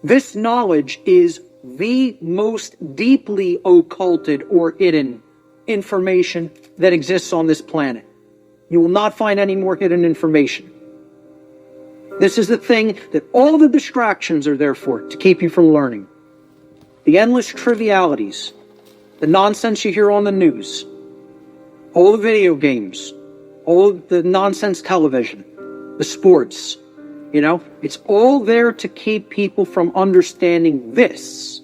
This knowledge is the most deeply occulted or hidden information that exists on this planet. You will not find any more hidden information. This is the thing that all the distractions are there for, to keep you from learning. The endless trivialities, the nonsense you hear on the news, all the video games, all the nonsense television, the sports, it's all there to keep people from understanding this.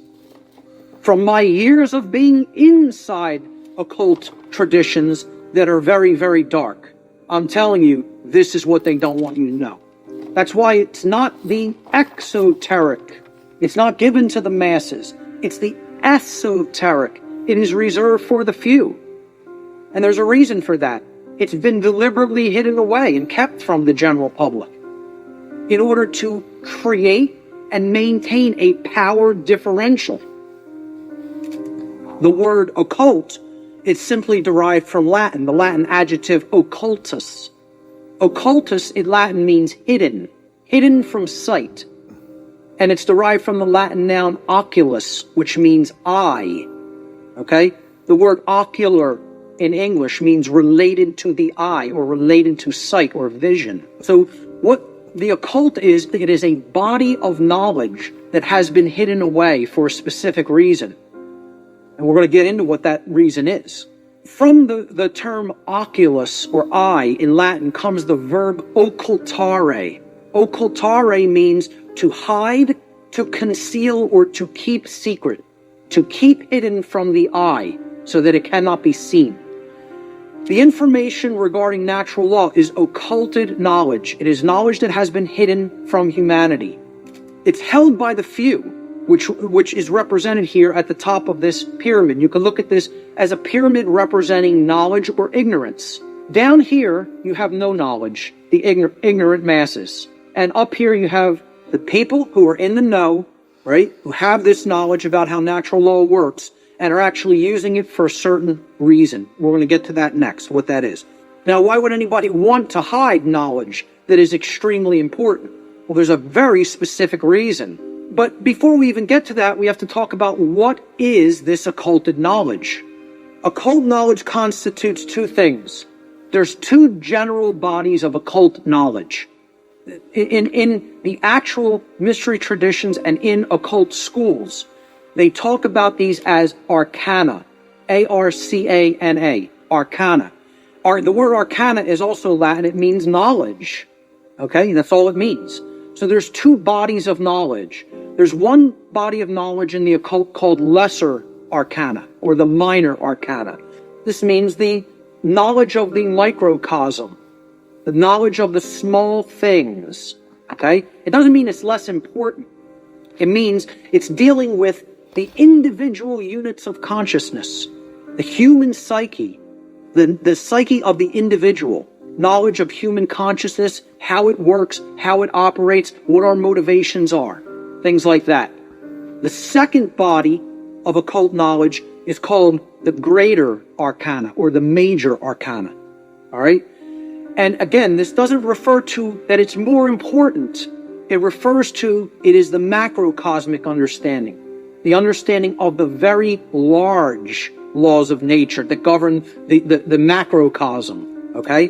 From my years of being inside occult traditions that are very, very dark, I'm telling you, this is what they don't want you to know. That's why it's not the exoteric. It's not given to the masses. It's the esoteric. It is reserved for the few. And there's a reason for that. It's been deliberately hidden away and kept from the general public in order to create and maintain a power differential. The word occult is simply derived from Latin, the Latin adjective occultus. Occultus in Latin means hidden, hidden from sight. And it's derived from the Latin noun oculus, which means eye. Okay? The word ocular in English means related to the eye or related to sight or vision. So what the occult is, it is a body of knowledge that has been hidden away for a specific reason. And we're going to get into what that reason is. From the term oculus or eye in Latin comes the verb occultare. Occultare means to hide, to conceal, or to keep secret. To keep hidden from the eye so that it cannot be seen. The information regarding natural law is occulted knowledge. It is knowledge that has been hidden from humanity. It's held by the few, which is represented here at the top of this pyramid. You can look at this as a pyramid representing knowledge or ignorance. Down here, you have no knowledge, the ignorant masses. And up here, you have the people who are in the know, right, who have this knowledge about how natural law works, and are actually using it for a certain reason. We're going to get to that next, what that is. Now, why would anybody want to hide knowledge that is extremely important? Well, there's a very specific reason. But before we even get to that, we have to talk about what is this occulted knowledge. Occult knowledge constitutes two things. There's two general bodies of occult knowledge. In the actual mystery traditions and in occult schools, they talk about these as arcana, A-R-C-A-N-A, arcana. The word arcana is also Latin. It means knowledge. Okay, that's all it means. So there's two bodies of knowledge. There's one body of knowledge in the occult called lesser arcana, or the minor arcana. This means the knowledge of the microcosm, the knowledge of the small things. Okay? It doesn't mean it's less important. It means it's dealing with the individual units of consciousness, the human psyche, the psyche of the individual, knowledge of human consciousness, how it works, how it operates, what our motivations are, things like that. The second body of occult knowledge is called the greater arcana or the major arcana. All right? And again, this doesn't refer to that it's more important. It refers to it is the macrocosmic understanding. The understanding of the very large laws of nature that govern the macrocosm, okay?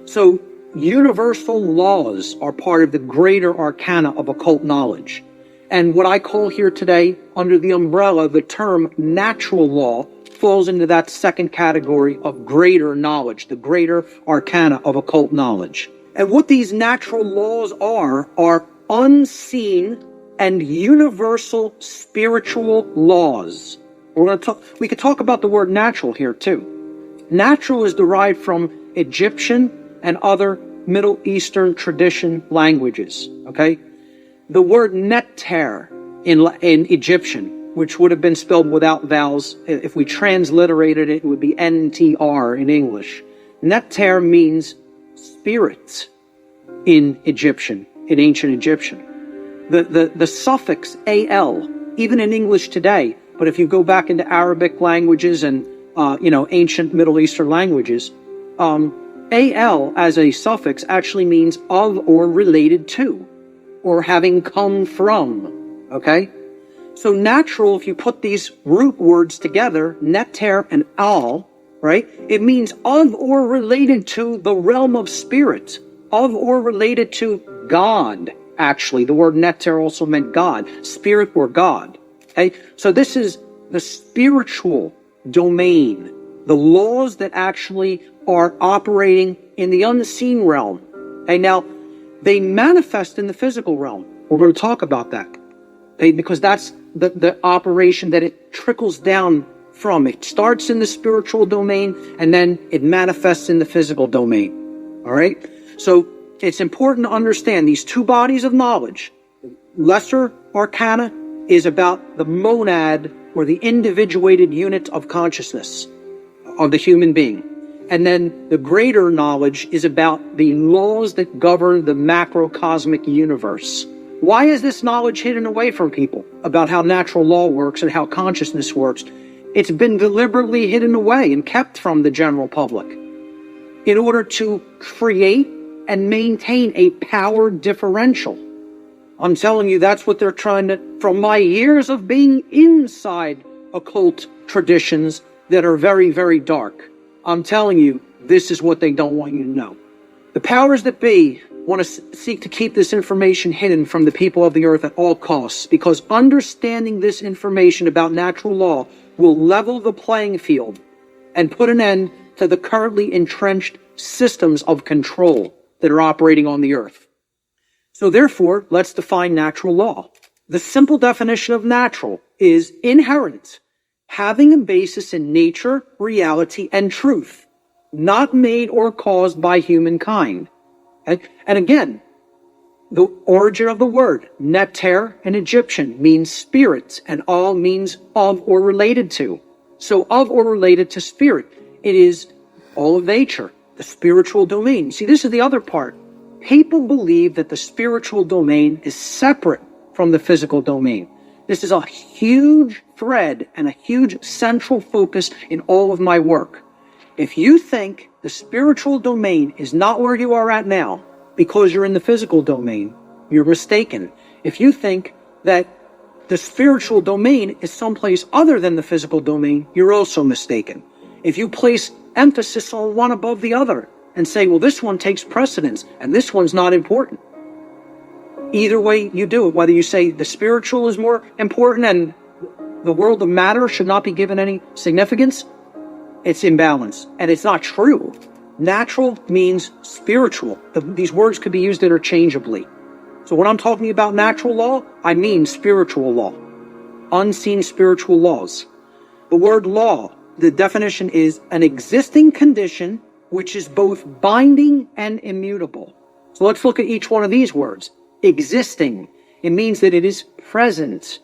So universal laws are part of the greater arcana of occult knowledge. And what I call here today, under the umbrella, the term natural law, falls into that second category of greater knowledge, the greater arcana of occult knowledge. And what these natural laws are unseen and universal spiritual laws. We could talk about the word natural here too. Natural is derived from Egyptian and other Middle Eastern tradition languages. Okay, the word neter in Egyptian, which would have been spelled without vowels, if we transliterated it, it would be N-T-R in English. Neter means spirit in Egyptian, in ancient Egyptian. The suffix al, even in English today, but if you go back into Arabic languages and ancient Middle Eastern languages, al as a suffix actually means of or related to, or having come from. Okay? So natural, if you put these root words together, neter and al, right? It means of or related to the realm of spirit, of or related to God, actually. The word neter also meant God, spirit or God. Okay? So this is the spiritual domain, the laws that actually are operating in the unseen realm. Okay? Now, they manifest in the physical realm. We're going to talk about that. Okay? Because that's the operation that it trickles down from. It starts in the spiritual domain and then it manifests in the physical domain. All right? So it's important to understand these two bodies of knowledge. Lesser arcana is about the monad or the individuated unit of consciousness of the human being. And then the greater knowledge is about the laws that govern the macrocosmic universe. Why is this knowledge hidden away from people about how natural law works and how consciousness works? It's been deliberately hidden away and kept from the general public in order to create and maintain a power differential. I'm telling you, that's what they're trying to, from my years of being inside occult traditions that are very, very dark. I'm telling you, this is what they don't want you to know. The powers that be want to seek to keep this information hidden from the people of the earth at all costs, because understanding this information about natural law will level the playing field and put an end to the currently entrenched systems of control that are operating on the earth. So therefore, let's define natural law. The simple definition of natural is inherent, having a basis in nature, reality, and truth, not made or caused by humankind. And again, the origin of the word, neter in Egyptian, means spirit, and al means of or related to. So of or related to spirit, it is all of nature, the spiritual domain. See, this is the other part. People believe that the spiritual domain is separate from the physical domain. This is a huge thread and a huge central focus in all of my work. If you think the spiritual domain is not where you are at now because you're in the physical domain, you're mistaken. If you think that the spiritual domain is someplace other than the physical domain, you're also mistaken. If you place emphasis on one above the other and say, well, this one takes precedence and this one's not important, either way you do it, whether you say the spiritual is more important and the world of matter should not be given any significance, it's imbalance. And it's not true. Natural means spiritual. These words could be used interchangeably. So when I'm talking about natural law, I mean spiritual law. Unseen spiritual laws. The word law, the definition is an existing condition which is both binding and immutable. So let's look at each one of these words. Existing. It means that it is present.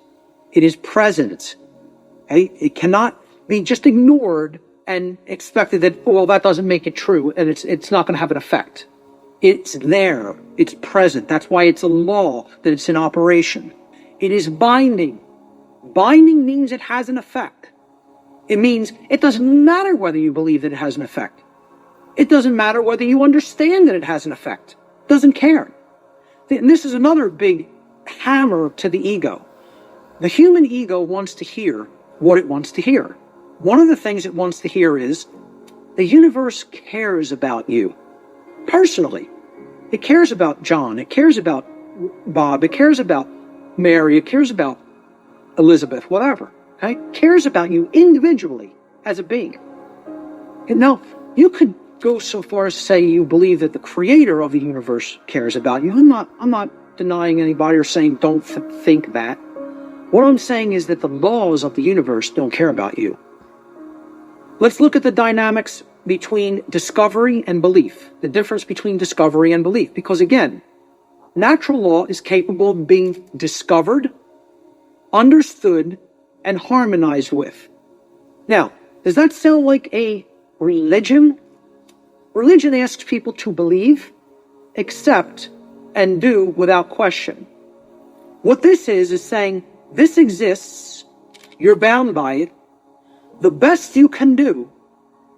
It is present. Okay? It cannot be just ignored and expected that, well, that doesn't make it true, and it's not going to have an effect. It's there. It's present. That's why it's a law, that it's in operation. It is binding. Binding means it has an effect. It means it doesn't matter whether you believe that it has an effect. It doesn't matter whether you understand that it has an effect. It doesn't care. And this is another big hammer to the ego. The human ego wants to hear what it wants to hear. One of the things it wants to hear is, the universe cares about you. Personally. It cares about John. It cares about Bob. It cares about Mary. It cares about Elizabeth, whatever. Okay? It cares about you individually as a being. And now, you could go so far as to say you believe that the creator of the universe cares about you. I'm not denying anybody or saying don't think that. What I'm saying is that the laws of the universe don't care about you. Let's look at the dynamics between discovery and belief, the difference between discovery and belief. Because again, natural law is capable of being discovered, understood, and harmonized with. Now, does that sound like a religion? Religion asks people to believe, accept, and do without question. What this is saying, this exists, you're bound by it. The best you can do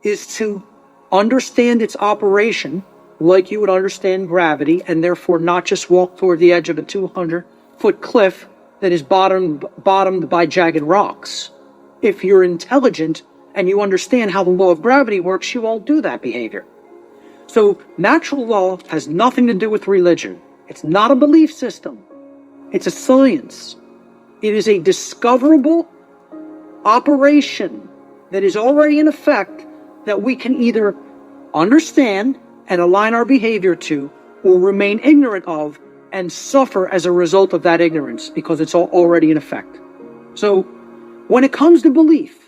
is to understand its operation like you would understand gravity, and therefore not just walk toward the edge of a 200-foot cliff that is bottomed by jagged rocks. If you're intelligent and you understand how the law of gravity works, you won't do that behavior. So natural law has nothing to do with religion. It's not a belief system. It's a science. It is a discoverable operation that is already in effect that we can either understand and align our behavior to, or remain ignorant of and suffer as a result of that ignorance because it's already in effect. So when it comes to belief,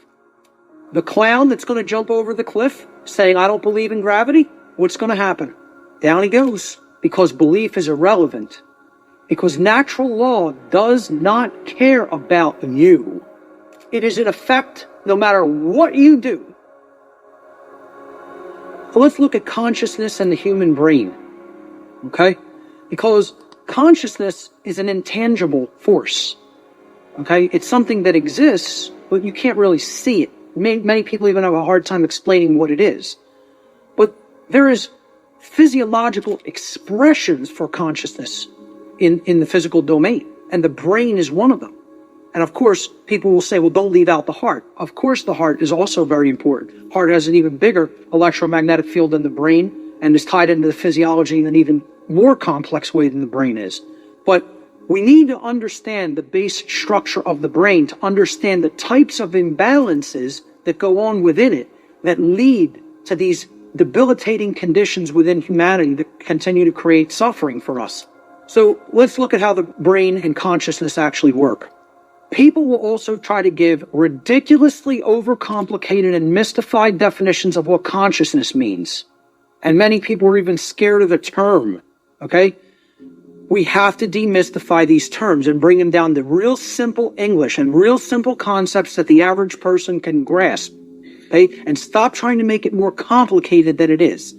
the clown that's going to jump over the cliff saying, I don't believe in gravity, what's going to happen? Down he goes, because belief is irrelevant. Because natural law does not care about you. It is in effect no matter what you do. So let's look at consciousness and the human brain. Okay? Because consciousness is an intangible force. Okay? It's something that exists, but you can't really see it. Many people even have a hard time explaining what it is. But there is physiological expressions for consciousness in the physical domain, and the brain is one of them. And of course, people will say, well, don't leave out the heart. Of course, the heart is also very important. Heart has an even bigger electromagnetic field than the brain and is tied into the physiology in an even more complex way than the brain is. But we need to understand the base structure of the brain to understand the types of imbalances that go on within it that lead to these debilitating conditions within humanity that continue to create suffering for us. So let's look at how the brain and consciousness actually work. People will also try to give ridiculously overcomplicated and mystified definitions of what consciousness means. And many people are even scared of the term, okay? We have to demystify these terms and bring them down to real simple English and real simple concepts that the average person can grasp, okay? And stop trying to make it more complicated than it is.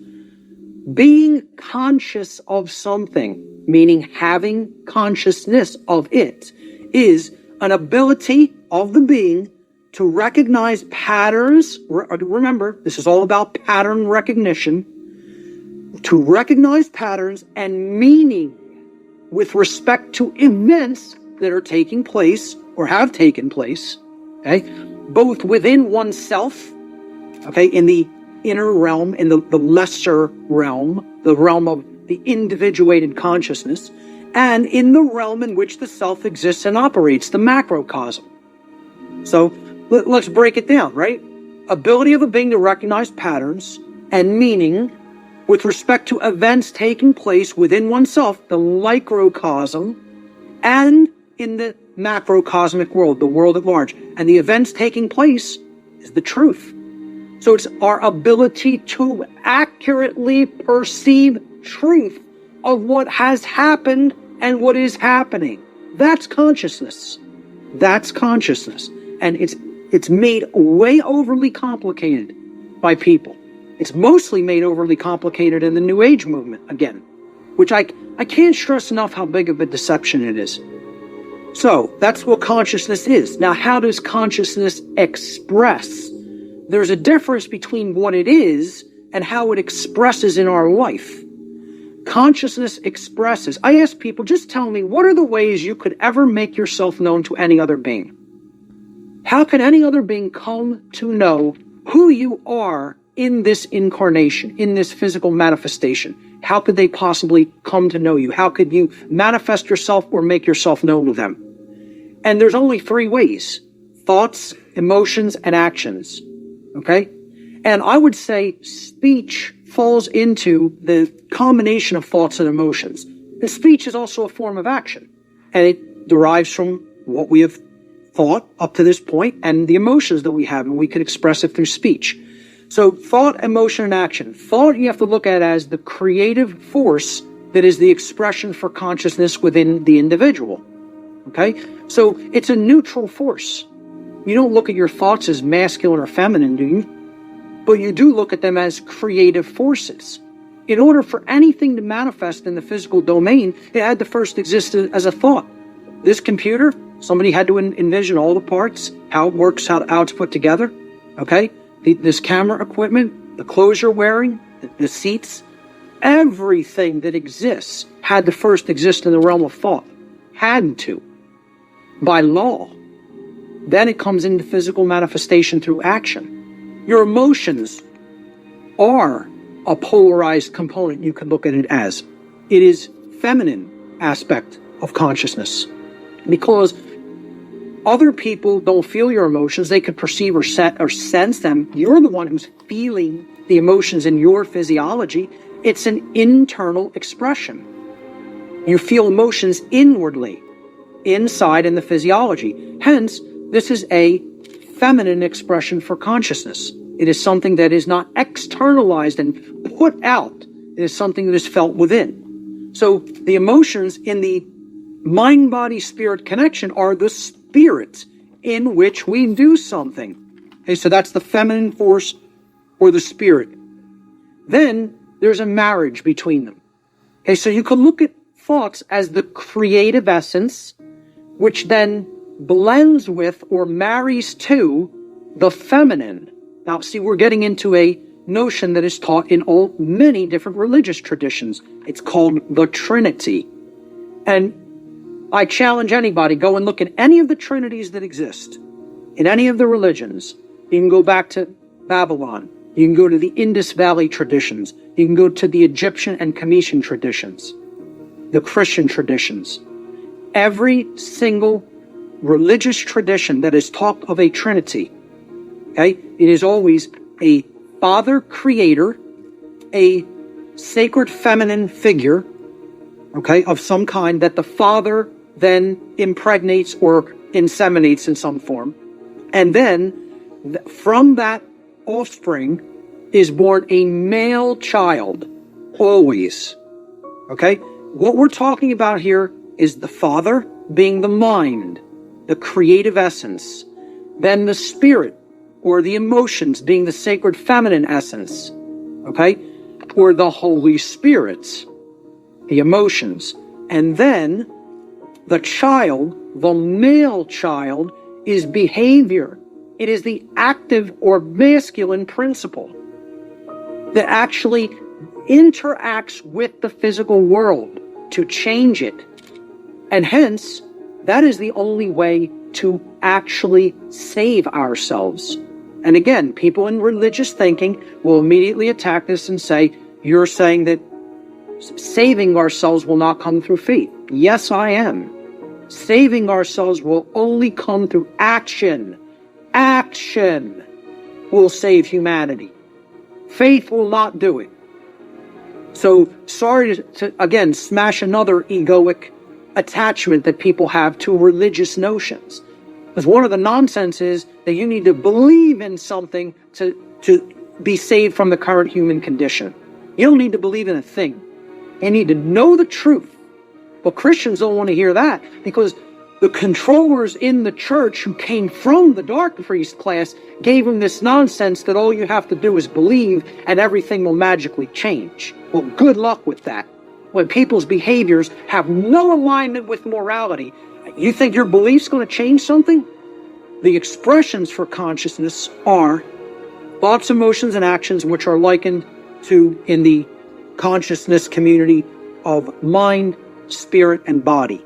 Being conscious of something, meaning having consciousness of it, is an ability of the being to recognize patterns. Remember, this is all about pattern recognition. To recognize patterns and meaning with respect to events that are taking place or have taken place, okay, both within oneself, okay, in the inner realm, in the lesser realm, the realm of the individuated consciousness, and in the realm in which the self exists and operates, the macrocosm. So let's break it down, right? Ability of a being to recognize patterns and meaning with respect to events taking place within oneself, the microcosm, and in the macrocosmic world, the world at large. And the events taking place is the truth. So it's our ability to accurately perceive truth of what has happened and what is happening. That's consciousness. That's consciousness. And it's made way overly complicated by people. It's mostly made overly complicated in the New Age movement, again, which I can't stress enough how big of a deception it is. So that's what consciousness is. Now, how does consciousness express? There's a difference between what it is and how it expresses in our life. Consciousness expresses. I ask people, just tell me, what are the ways you could ever make yourself known to any other being? How can any other being come to know who you are in this incarnation, in this physical manifestation? How could they possibly come to know you? How could you manifest yourself or make yourself known to them? And there's only three ways: thoughts, emotions, and actions. Okay? And I would say speech falls into the combination of thoughts and emotions. The speech is also a form of action, and it derives from what we have thought up to this point and the emotions that we have, and we can express it through speech. So thought, emotion, and action. Thought you have to look at as the creative force that is the expression for consciousness within the individual. Okay? So it's a neutral force. You don't look at your thoughts as masculine or feminine, do you? But you do look at them as creative forces. In order for anything to manifest in the physical domain, it had to first exist as a thought. This computer, somebody had to envision all the parts, how it works, how it's put together. Okay? This camera equipment, the clothes you're wearing, the seats, everything that exists had to first exist in the realm of thought. Had to. by law. Then it comes into physical manifestation through action. Your emotions are a polarized component, you can look at it as. It is feminine aspect of consciousness. Because other people don't feel your emotions, they could perceive or sense them. You're the one who's feeling the emotions in your physiology. It's an internal expression. You feel emotions inwardly, inside in the physiology. Hence, this is a feminine expression for consciousness. It is something that is not externalized and put out. It is something that is felt within. So the emotions in the mind-body-spirit connection are the spirit in which we do something. Okay, so that's the feminine force or the spirit. Then there's a marriage between them. Okay, so you can look at thoughts as the creative essence, which then blends with or marries to the feminine. Now, see, we're getting into a notion that is taught in many different religious traditions. It's called the Trinity. And I challenge anybody, go and look at any of the trinities that exist in any of the religions. You can go back to Babylon. You can go to the Indus Valley traditions. You can go to the Egyptian and Cometian traditions, the Christian traditions. Every single religious tradition that is taught of a Trinity, okay, it is always a Father Creator, a sacred feminine figure, okay, of some kind that the Father then impregnates or inseminates in some form. And then from that offspring is born a male child, always. Okay? What we're talking about here is the Father being the mind, the creative essence. Then the spirit, or the emotions, being the sacred feminine essence. Okay? Or the Holy Spirit, the emotions. And then the child, the male child, is behavior. It is the active or masculine principle that actually interacts with the physical world to change it. And hence, that is the only way to actually save ourselves. And again, people in religious thinking will immediately attack this and say, you're saying that saving ourselves will not come through faith. Yes, I am. Saving ourselves will only come through action. Action will save humanity. Faith will not do it. So, sorry to again, smash another egoic attachment that people have to religious notions. Because one of the nonsense is that you need to believe in something to be saved from the current human condition. You don't need to believe in a thing. You need to know the truth. But Christians don't want to hear that, because the controllers in the church who came from the dark priest class gave them this nonsense that all you have to do is believe and everything will magically change. Well, good luck with that. When people's behaviors have no alignment with morality, you think your belief's going to change something? The expressions for consciousness are thoughts, emotions, and actions, which are likened to, in the consciousness community, of mind, spirit, and body.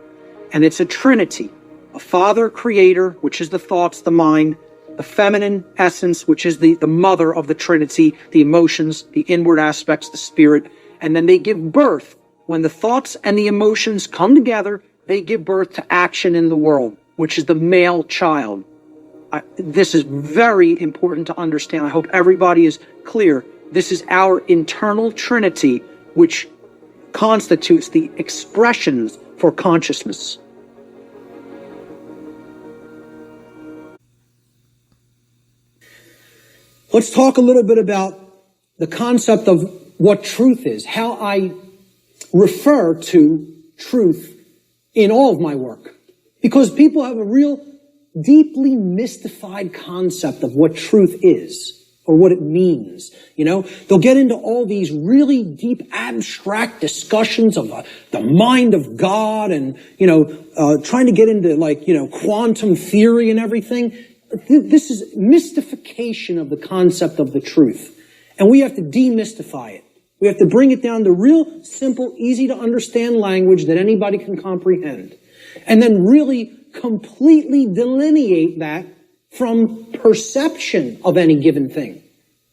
And it's a trinity: a Father Creator, which is the thoughts, the mind; the feminine essence, which is the mother of the Trinity, the emotions, the inward aspects, the spirit. And then they give birth. When the thoughts and the emotions come together, they give birth to action in the world, which is the male child. This is very important to understand. I hope everybody is clear. This is our internal trinity, which constitutes the expressions for consciousness. Let's talk a little bit about the concept of what truth is, how I refer to truth in all of my work. Because people have a real deeply mystified concept of what truth is or what it means. You know, they'll get into all these really deep abstract discussions of the mind of God and, trying to get into quantum theory and everything. This is mystification of the concept of the truth. And we have to demystify it. We have to bring it down to real simple, easy to understand language that anybody can comprehend. And then really completely delineate that from perception of any given thing.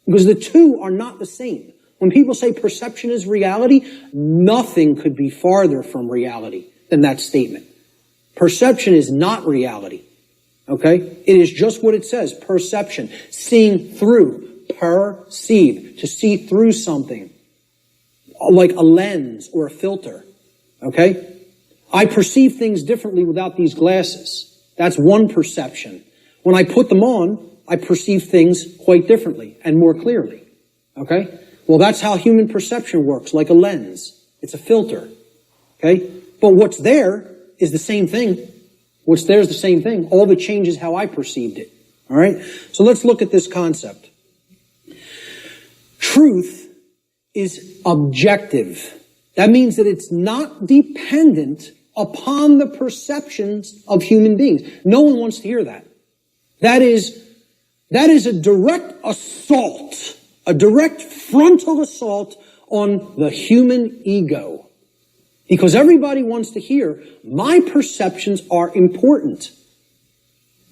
Because the two are not the same. When people say perception is reality, nothing could be farther from reality than that statement. Perception is not reality. Okay? It is just what it says, perception. Seeing through, perceive, to see through something. Like a lens or a filter. Okay? I perceive things differently without these glasses. That's one perception. When I put them on, I perceive things quite differently and more clearly. Okay? Well, that's how human perception works, like a lens. It's a filter. Okay? But what's there is the same thing. What's there is the same thing. All that changes how I perceived it. All right? So let's look at this concept. Truth is objective. That means that it's not dependent upon the perceptions of human beings. No one wants to hear that. That is a direct assault, a direct frontal assault on the human ego. Because everybody wants to hear, my perceptions are important.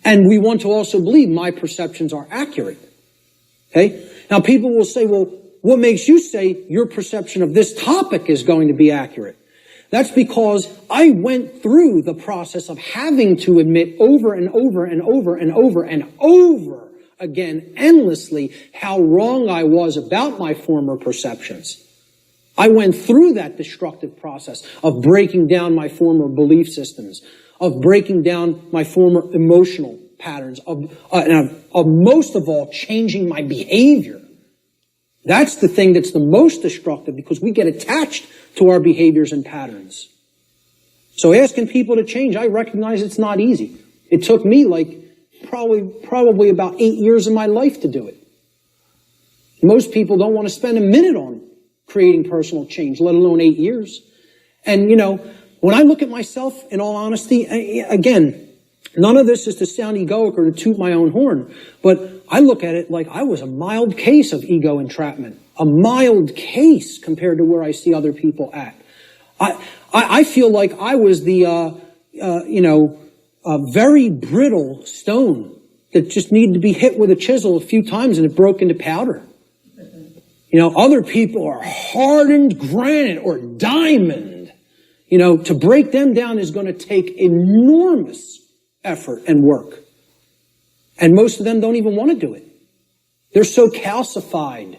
And we want to also believe my perceptions are accurate. Okay? Now people will say, well, what makes you say your perception of this topic is going to be accurate? That's because I went through the process of having to admit over and over and over and over and over again, endlessly, how wrong I was about my former perceptions. I went through that destructive process of breaking down my former belief systems, of breaking down my former emotional patterns, of most of all, changing my behavior. That's the thing that's the most destructive because we get attached to our behaviors and patterns. So asking people to change, I recognize it's not easy. It took me probably about 8 years of my life to do it. Most people don't want to spend a minute on creating personal change, let alone 8 years. And, when I look at myself, in all honesty, again, none of this is to sound egoic or to toot my own horn, but I look at it like I was a mild case of ego entrapment, a mild case compared to where I see other people at. I feel like I was the, very brittle stone that just needed to be hit with a chisel a few times and it broke into powder. Other people are hardened granite or diamond. To break them down is going to take enormous effort and work. And most of them don't even want to do it. They're so calcified,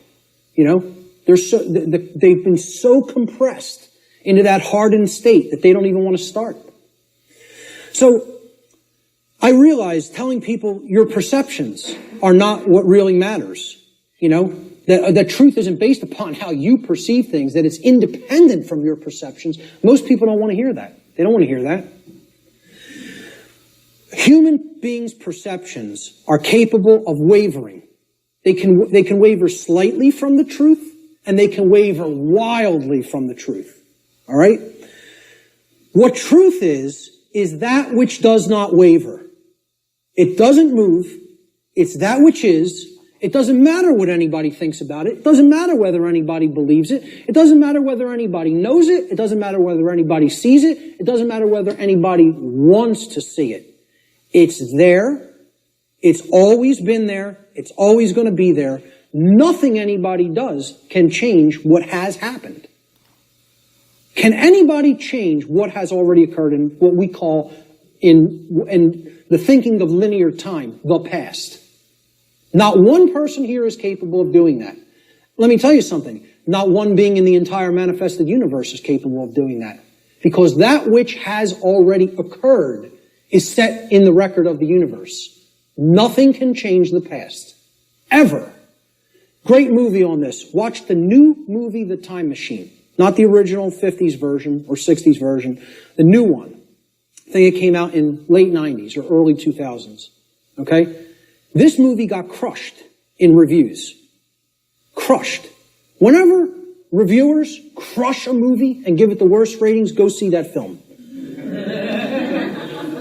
they've been so compressed into that hardened state that they don't even want to start. So I realize telling people your perceptions are not what really matters. That truth isn't based upon how you perceive things, that it's independent from your perceptions. Most people don't want to hear that. They don't want to hear that. Human beings' perceptions are capable of wavering. They can waver slightly from the truth, and they can waver wildly from the truth. All right? What truth is that which does not waver. It doesn't move. It's that which is. It doesn't matter what anybody thinks about it. It doesn't matter whether anybody believes it. It doesn't matter whether anybody knows it. It doesn't matter whether anybody sees it. It doesn't matter whether anybody wants to see it. It's there. It's always been there. It's always going to be there. Nothing anybody does can change what has happened. Can anybody change what has already occurred in what we call in the thinking of linear time, the past? Not one person here is capable of doing that. Let me tell you something. Not one being in the entire manifested universe is capable of doing that. Because that which has already occurred is set in the record of the universe. Nothing can change the past. Ever. Great movie on this. Watch the new movie, The Time Machine. Not the original 50s version or 60s version. The new one. I think it came out in late 90s or early 2000s. Okay? This movie got crushed in reviews. Crushed. Whenever reviewers crush a movie and give it the worst ratings, go see that film.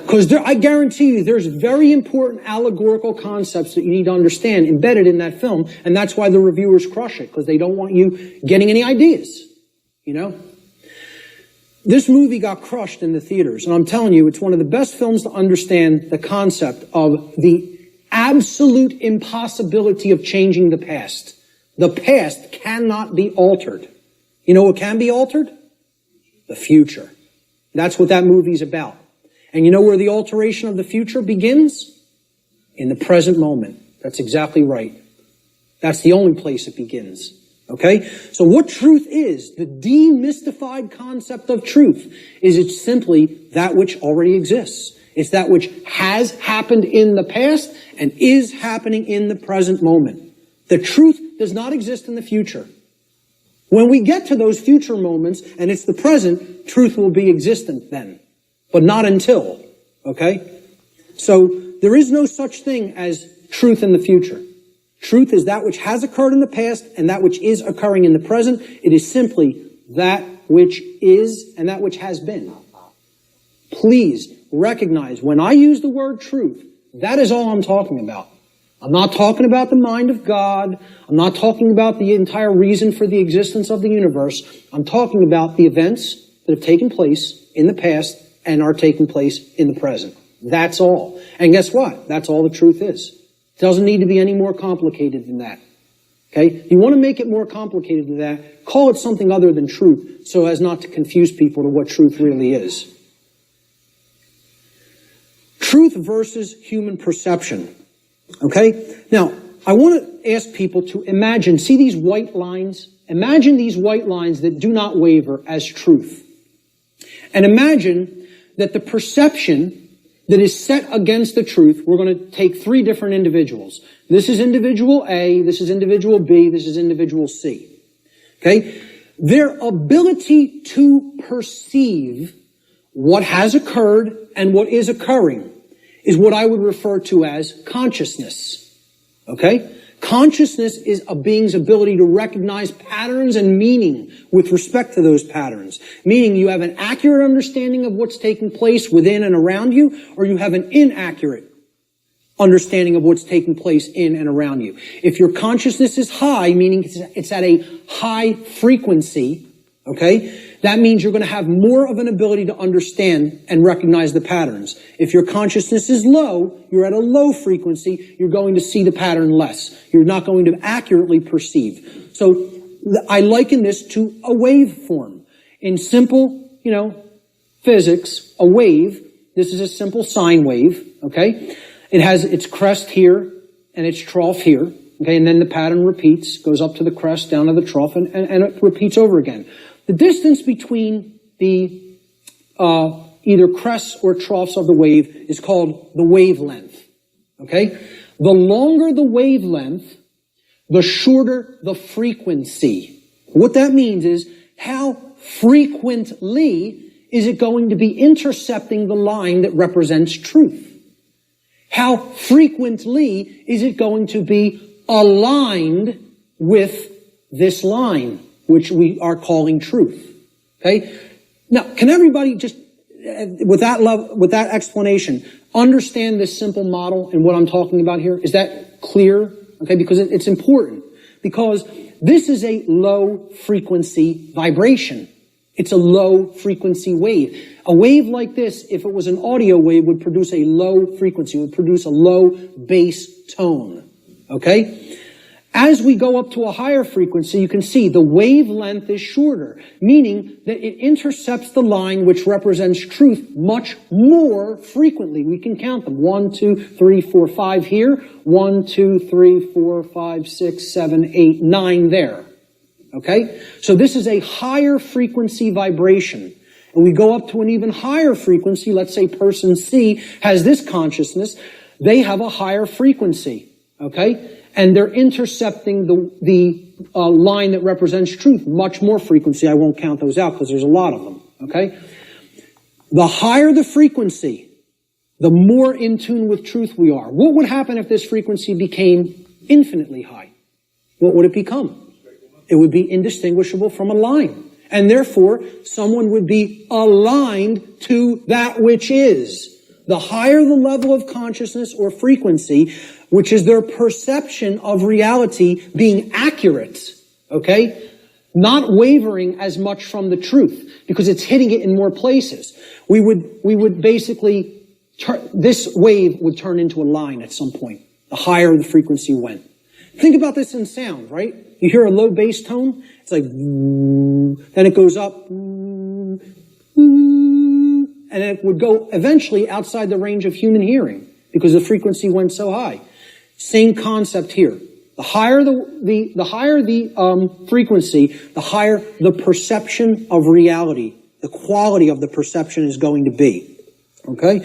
Because I guarantee you there's very important allegorical concepts that you need to understand embedded in that film, and that's why the reviewers crush it, because they don't want you getting any ideas. This movie got crushed in the theaters, and I'm telling you, it's one of the best films to understand the concept of the absolute impossibility of changing the past. The past cannot be altered. You know what can be altered? The future. That's what that movie's about. And you know where the alteration of the future begins? In the present moment. That's exactly right. That's the only place it begins. Okay? So what truth is, the demystified concept of truth, is it's simply that which already exists. It's that which has happened in the past and is happening in the present moment. The truth does not exist in the future. When we get to those future moments and it's the present, truth will be existent then. But not until. Okay? So there is no such thing as truth in the future. Truth is that which has occurred in the past and that which is occurring in the present. It is simply that which is and that which has been. Please recognize when I use the word truth, that is all I'm talking about. I'm not talking about the mind of God. I'm not talking about the entire reason for the existence of the universe. I'm talking about the events that have taken place in the past and are taking place in the present. That's all. And guess what? That's all the truth is. It doesn't need to be any more complicated than that. Okay? If you want to make it more complicated than that, call it something other than truth so as not to confuse people to what truth really is. Truth versus human perception. Okay? Now, I want to ask people to imagine, see these white lines? Imagine these white lines that do not waver as truth. And imagine that the perception that is set against the truth, we're going to take three different individuals. This is individual A, this is individual B, this is individual C. Okay? Their ability to perceive what has occurred and what is occurring is what I would refer to as consciousness. Okay? Consciousness is a being's ability to recognize patterns and meaning with respect to those patterns. Meaning you have an accurate understanding of what's taking place within and around you, or you have an inaccurate understanding of what's taking place in and around you. If your consciousness is high, meaning it's at a high frequency, okay, that means you're going to have more of an ability to understand and recognize the patterns. If your consciousness is low, you're at a low frequency, you're going to see the pattern less. You're not going to accurately perceive. So I liken this to a waveform. In simple, physics, a wave, this is a simple sine wave, okay? It has its crest here and its trough here, okay? And then the pattern repeats, goes up to the crest, down to the trough, and it repeats over again. The distance between the either crests or troughs of the wave is called the wavelength. Okay? The longer the wavelength, the shorter the frequency. What that means is how frequently is it going to be intercepting the line that represents truth? How frequently is it going to be aligned with this line, which we are calling truth. Okay? Now, can everybody just, with that explanation, understand this simple model and what I'm talking about here? Is that clear? Okay, because it's important. Because this is a low frequency vibration. It's a low frequency wave. A wave like this, if it was an audio wave, would produce a low frequency, would produce a low bass tone. Okay? As we go up to a higher frequency, you can see the wavelength is shorter, meaning that it intercepts the line which represents truth much more frequently. We can count them. 1, 2, 3, 4, 5 here. 1, 2, 3, 4, 5, 6, 7, 8, 9 there. Okay? So this is a higher frequency vibration. And we go up to an even higher frequency. Let's say person C has this consciousness. They have a higher frequency. Okay? And they're intercepting the line that represents truth, much more frequency. I won't count those out because there's a lot of them, okay? The higher the frequency, the more in tune with truth we are. What would happen if this frequency became infinitely high? What would it become? It would be indistinguishable from a line. And therefore, someone would be aligned to that which is. The higher the level of consciousness or frequency, which is their perception of reality being accurate, okay? not wavering as much from the truth because it's hitting it in more places. We would basically this wave would turn into a line at some point. The higher the frequency went. Think about this in sound, right? You hear a low bass tone, it's like, then it goes up, and it would go eventually outside the range of human hearing because the frequency went so high. Same concept here. The higher the frequency, the higher the perception of reality, the quality of the perception is going to be. Okay?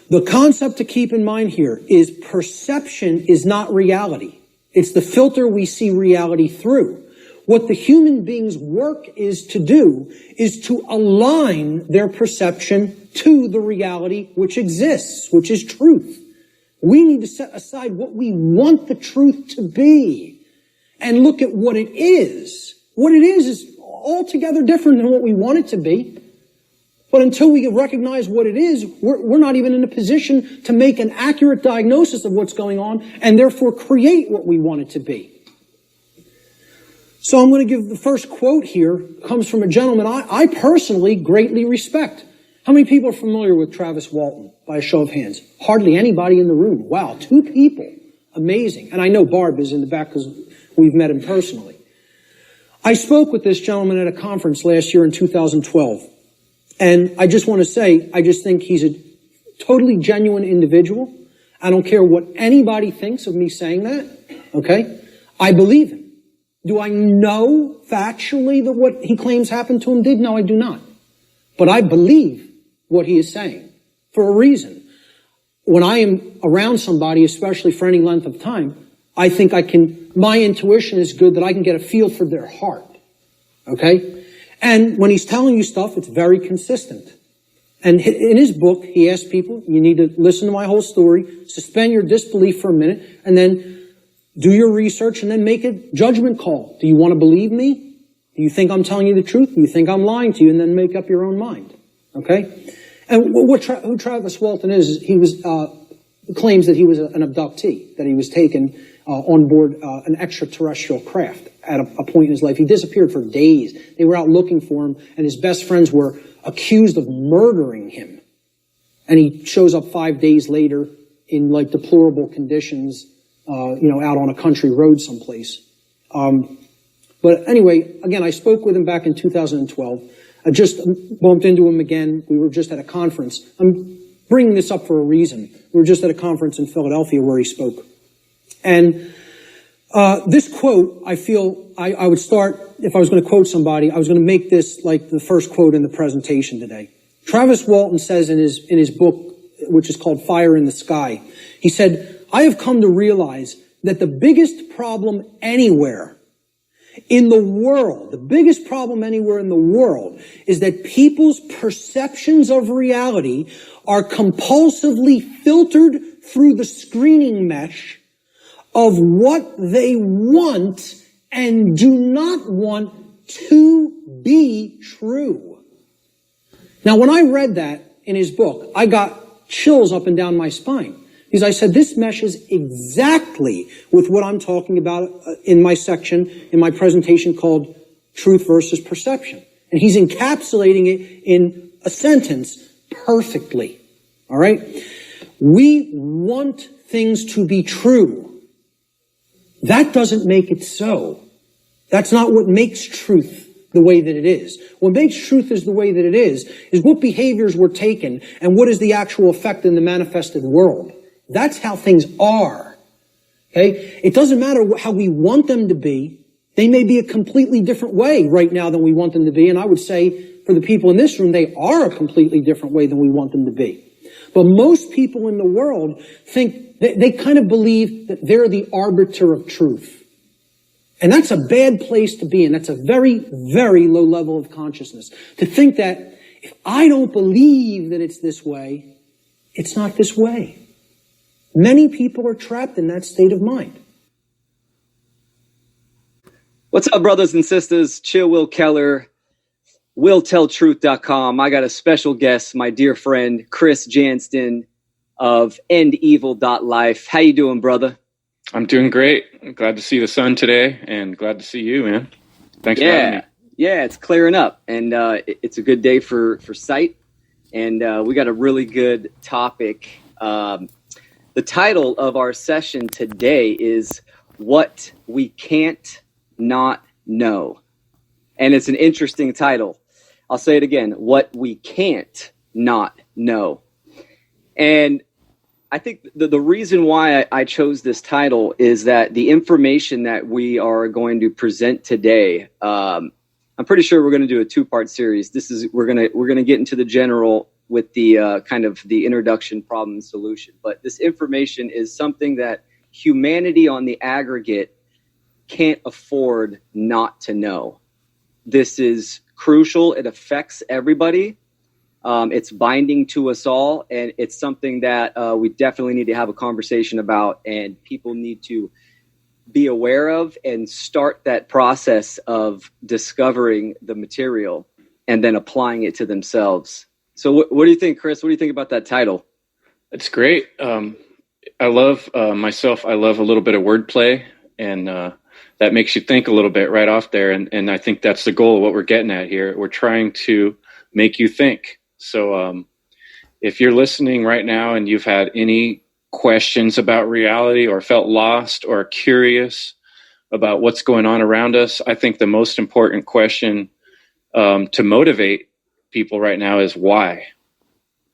The concept to keep in mind here is perception is not reality. It's the filter we see reality through. What the human being's work is to do is to align their perception to the reality which exists, which is truth. We need to set aside what we want the truth to be and look at what it is. What it is altogether different than what we want it to be. But until we recognize what it is, we're not even in a position to make an accurate diagnosis of what's going on and therefore create what we want it to be. So I'm going to give the first quote here, comes from a gentleman I personally greatly respect. How many people are familiar with Travis Walton, by a show of hands? Hardly anybody in the room. Wow, 2 people. Amazing. And I know Barb is in the back because we've met him personally. I spoke with this gentleman at a conference last year in 2012. And I just want to say, I just think he's a totally genuine individual. I don't care what anybody thinks of me saying that. Okay? I believe him. Do I know factually that what he claims happened to him did? No, I do not. But I believe what he is saying for a reason. When I am around somebody, especially for any length of time, I think my intuition is good that I can get a feel for their heart. Okay? And when he's telling you stuff, it's very consistent. And in his book, he asks people, you need to listen to my whole story, suspend your disbelief for a minute, and then do your research and then make a judgment call. Do you want to believe me? Do you think I'm telling you the truth? Do you think I'm lying to you? And then make up your own mind. Okay? And who Travis Walton is he was, claims that he was an abductee, that he was taken on board an extraterrestrial craft at a point in his life. He disappeared for days. They were out looking for him, and his best friends were accused of murdering him. And he shows up 5 days later in like deplorable conditions, out on a country road someplace. But anyway, again, I spoke with him back in 2012. I just bumped into him again. We were just at a conference. I'm bringing this up for a reason. We were just at a conference in Philadelphia where he spoke. And this quote, I feel I would start, if I was going to quote somebody, I was going to make this like the first quote in the presentation today. Travis Walton says in his book, which is called Fire in the Sky, he said, I have come to realize that the biggest problem anywhere in the world, the biggest problem anywhere in the world is that people's perceptions of reality are compulsively filtered through the screening mesh of what they want and do not want to be true. Now, when I read that in his book, I got chills up and down my spine. Because I said, this meshes exactly with what I'm talking about in my section, in my presentation called Truth versus Perception. And he's encapsulating it in a sentence perfectly. All right? We want things to be true. That doesn't make it so. That's not what makes truth the way that it is. What makes truth is the way that it is what behaviors were taken and what is the actual effect in the manifested world. That's how things are. Okay? It doesn't matter how we want them to be. They may be a completely different way right now than we want them to be. And I would say for the people in this room, they are a completely different way than we want them to be. But most people in the world think, they kind of believe that they're the arbiter of truth. And that's a bad place to be in. That's a very, very low level of consciousness. To think that if I don't believe that it's this way, it's not this way. Many people are trapped in that state of mind. What's up, brothers and sisters? Chill Will Keller, WillTellTruth.com. I got a special guest, my dear friend, Chris Jantzen of EndEvil.life. How you doing, brother? I'm doing great. I'm glad to see the sun today and glad to see you, man. Thanks for having me. Yeah, it's clearing up, and it's a good day for sight, and we got a really good topic. The title of our session today is What We Can't Not Know. And it's an interesting title. I'll say it again, What We Can't Not Know. And I think the reason why I chose this title is that the information that we are going to present today, I'm pretty sure we're going to do a two-part series. We're going to get into the general with the kind of the introduction, problem, and solution. But this information is something that humanity on the aggregate can't afford not to know. This is crucial. It affects everybody. It's binding to us all, and it's something that we definitely need to have a conversation about, and people need to be aware of and start that process of discovering the material and then applying it to themselves. So what do you think, Chris? What do you think about that title? It's great. I love myself. I love a little bit of wordplay, and that makes you think a little bit right off there. And I think that's the goal of what we're getting at here. We're trying to make you think. So if you're listening right now and you've had any questions about reality or felt lost or curious about what's going on around us, I think the most important question to motivate people right now is why?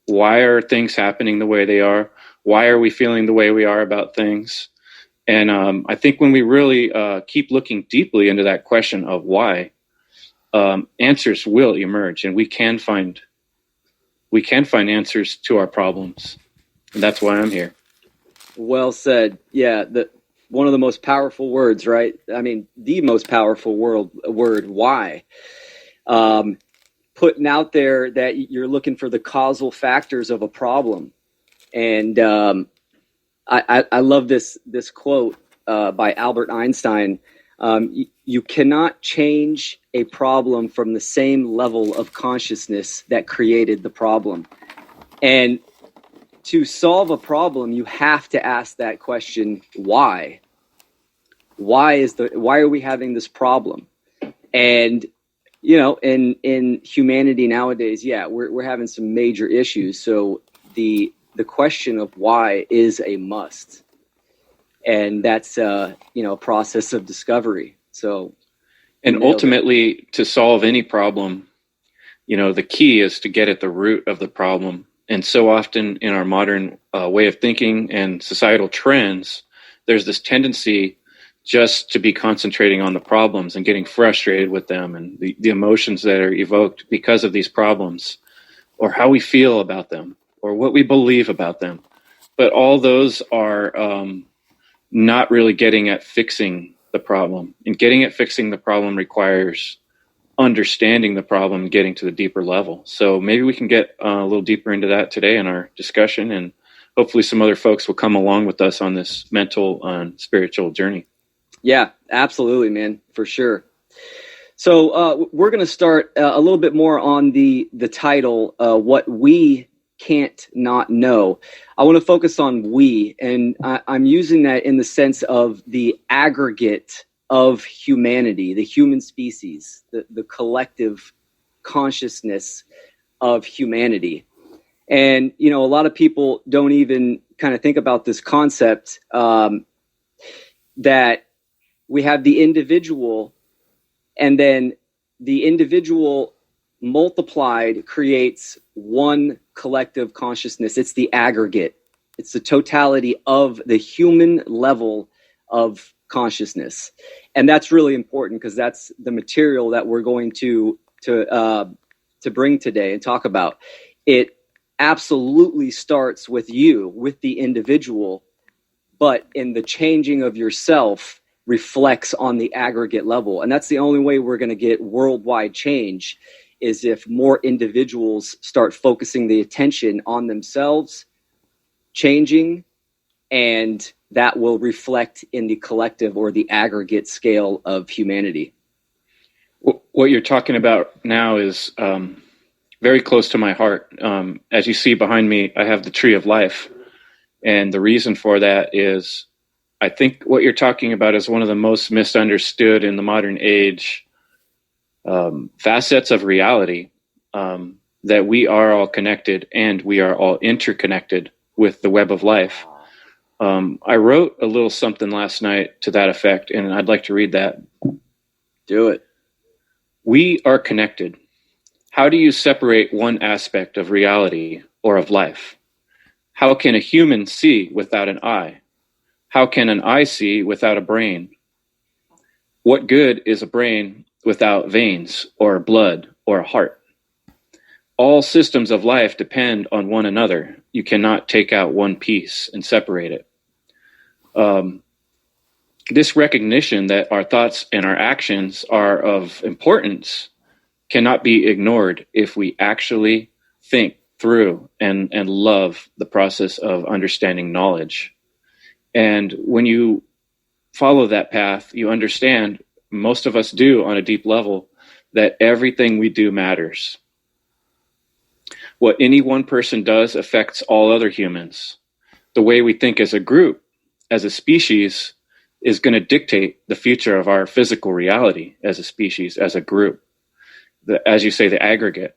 Why are things happening the way they are? Why are we feeling the way we are about things? And I think when we really keep looking deeply into that question of why, answers will emerge, and we can find answers to our problems. And that's why I'm here. Well said. Yeah, one of the most powerful words, right? I mean, the most powerful word, why. Putting out there that you're looking for the causal factors of a problem. And I love this quote by Albert Einstein. You cannot change a problem from the same level of consciousness that created the problem. And to solve a problem, you have to ask that question, why? Why are we having this problem? And you know, in humanity nowadays, yeah, we're having some major issues. So the question of why is a must, and that's a process of discovery. So, and ultimately, to solve any problem, the key is to get at the root of the problem. And so often in our modern way of thinking and societal trends, there's this tendency just to be concentrating on the problems and getting frustrated with them and the emotions that are evoked because of these problems, or how we feel about them, or what we believe about them. But all those are not really getting at fixing the problem. And getting at fixing the problem requires understanding the problem and getting to the deeper level. So maybe we can get a little deeper into that today in our discussion, and hopefully some other folks will come along with us on this mental and spiritual journey. Yeah, absolutely, man, for sure. So we're going to start a little bit more on the title, What We Can't Not Know. I want to focus on we, and I'm using that in the sense of the aggregate of humanity, the human species, the collective consciousness of humanity. And, a lot of people don't even kind of think about this concept that we have the individual, and then the individual multiplied creates one collective consciousness. It's the aggregate. It's the totality of the human level of consciousness. And that's really important because that's the material that we're going to bring today and talk about. It absolutely starts with you, with the individual, but in the changing of yourself reflects on the aggregate level. And that's the only way we're going to get worldwide change, is if more individuals start focusing the attention on themselves, changing, and that will reflect in the collective or the aggregate scale of humanity. What you're talking about now is very close to my heart. As you see behind me, I have the tree of life. And the reason for that is, I think what you're talking about is one of the most misunderstood in the modern age facets of reality, that we are all connected and we are all interconnected with the web of life. I wrote a little something last night to that effect, and I'd like to read that. Do it. We are connected. How do you separate one aspect of reality or of life? How can a human see without an eye? How can an eye see without a brain? What good is a brain without veins or blood or a heart? All systems of life depend on one another. You cannot take out one piece and separate it. This recognition that our thoughts and our actions are of importance cannot be ignored if we actually think through and love the process of understanding knowledge. And when you follow that path, you understand, most of us do on a deep level, that everything we do matters. What any one person does affects all other humans. The way we think as a group, as a species, is going to dictate the future of our physical reality as a species, as a group. As you say, the aggregate.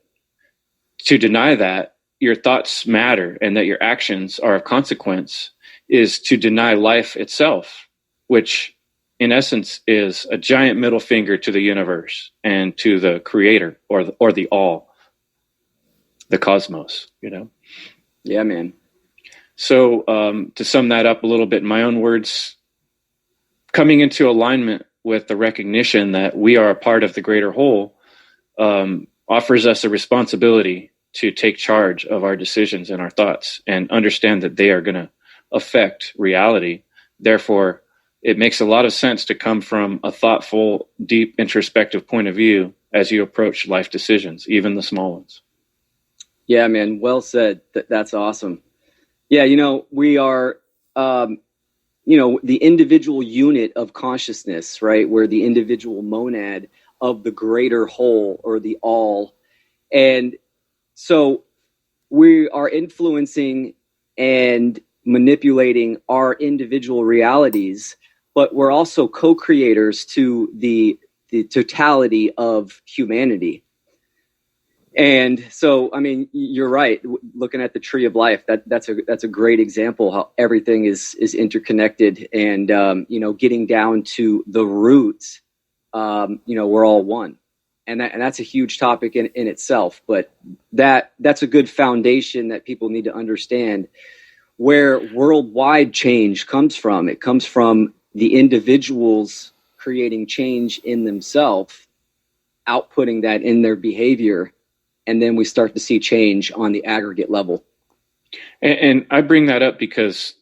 To deny that your thoughts matter and that your actions are of consequence is to deny life itself, which in essence is a giant middle finger to the universe and to the creator or the all. The cosmos, Yeah, man. So to sum that up a little bit in my own words, coming into alignment with the recognition that we are a part of the greater whole offers us a responsibility to take charge of our decisions and our thoughts and understand that they are going to affect reality. Therefore, it makes a lot of sense to come from a thoughtful, deep, introspective point of view as you approach life decisions, even the small ones. Yeah, man. Well said. That's awesome. Yeah, we are, the individual unit of consciousness, right? We're the individual monad of the greater whole or the all. And so we are influencing and manipulating our individual realities, but we're also co-creators to the totality of humanity. And so, I mean, you're right. Looking at the tree of life, that's a great example how everything is interconnected, and getting down to the roots. We're all one, and that's a huge topic in itself. But that's a good foundation that people need to understand where worldwide change comes from. It comes from the individuals creating change in themselves, outputting that in their behavior. And then we start to see change on the aggregate level. And I bring that up because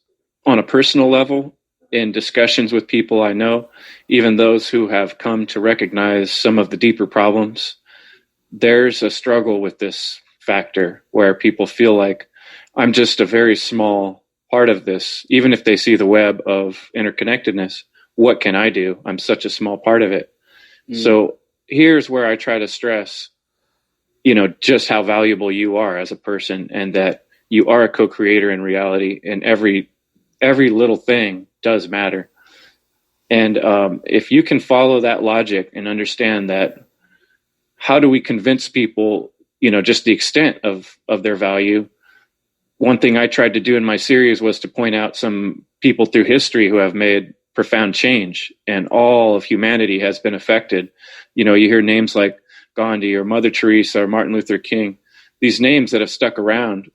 on a personal level, in discussions with people I know, even those who have come to recognize some of the deeper problems, there's a struggle with this factor where people feel like I'm just a very small part of this. Even if they see the web of interconnectedness, what can I do? I'm such a small part of it. So here's where I try to stress just how valuable you are as a person, and that you are a co-creator in reality, and every little thing does matter. And if you can follow that logic and understand that, how do we convince people, just the extent of their value? One thing I tried to do in my series was to point out some people through history who have made profound change, and all of humanity has been affected. You hear names like Gandhi or Mother Teresa or Martin Luther King, these names that have stuck around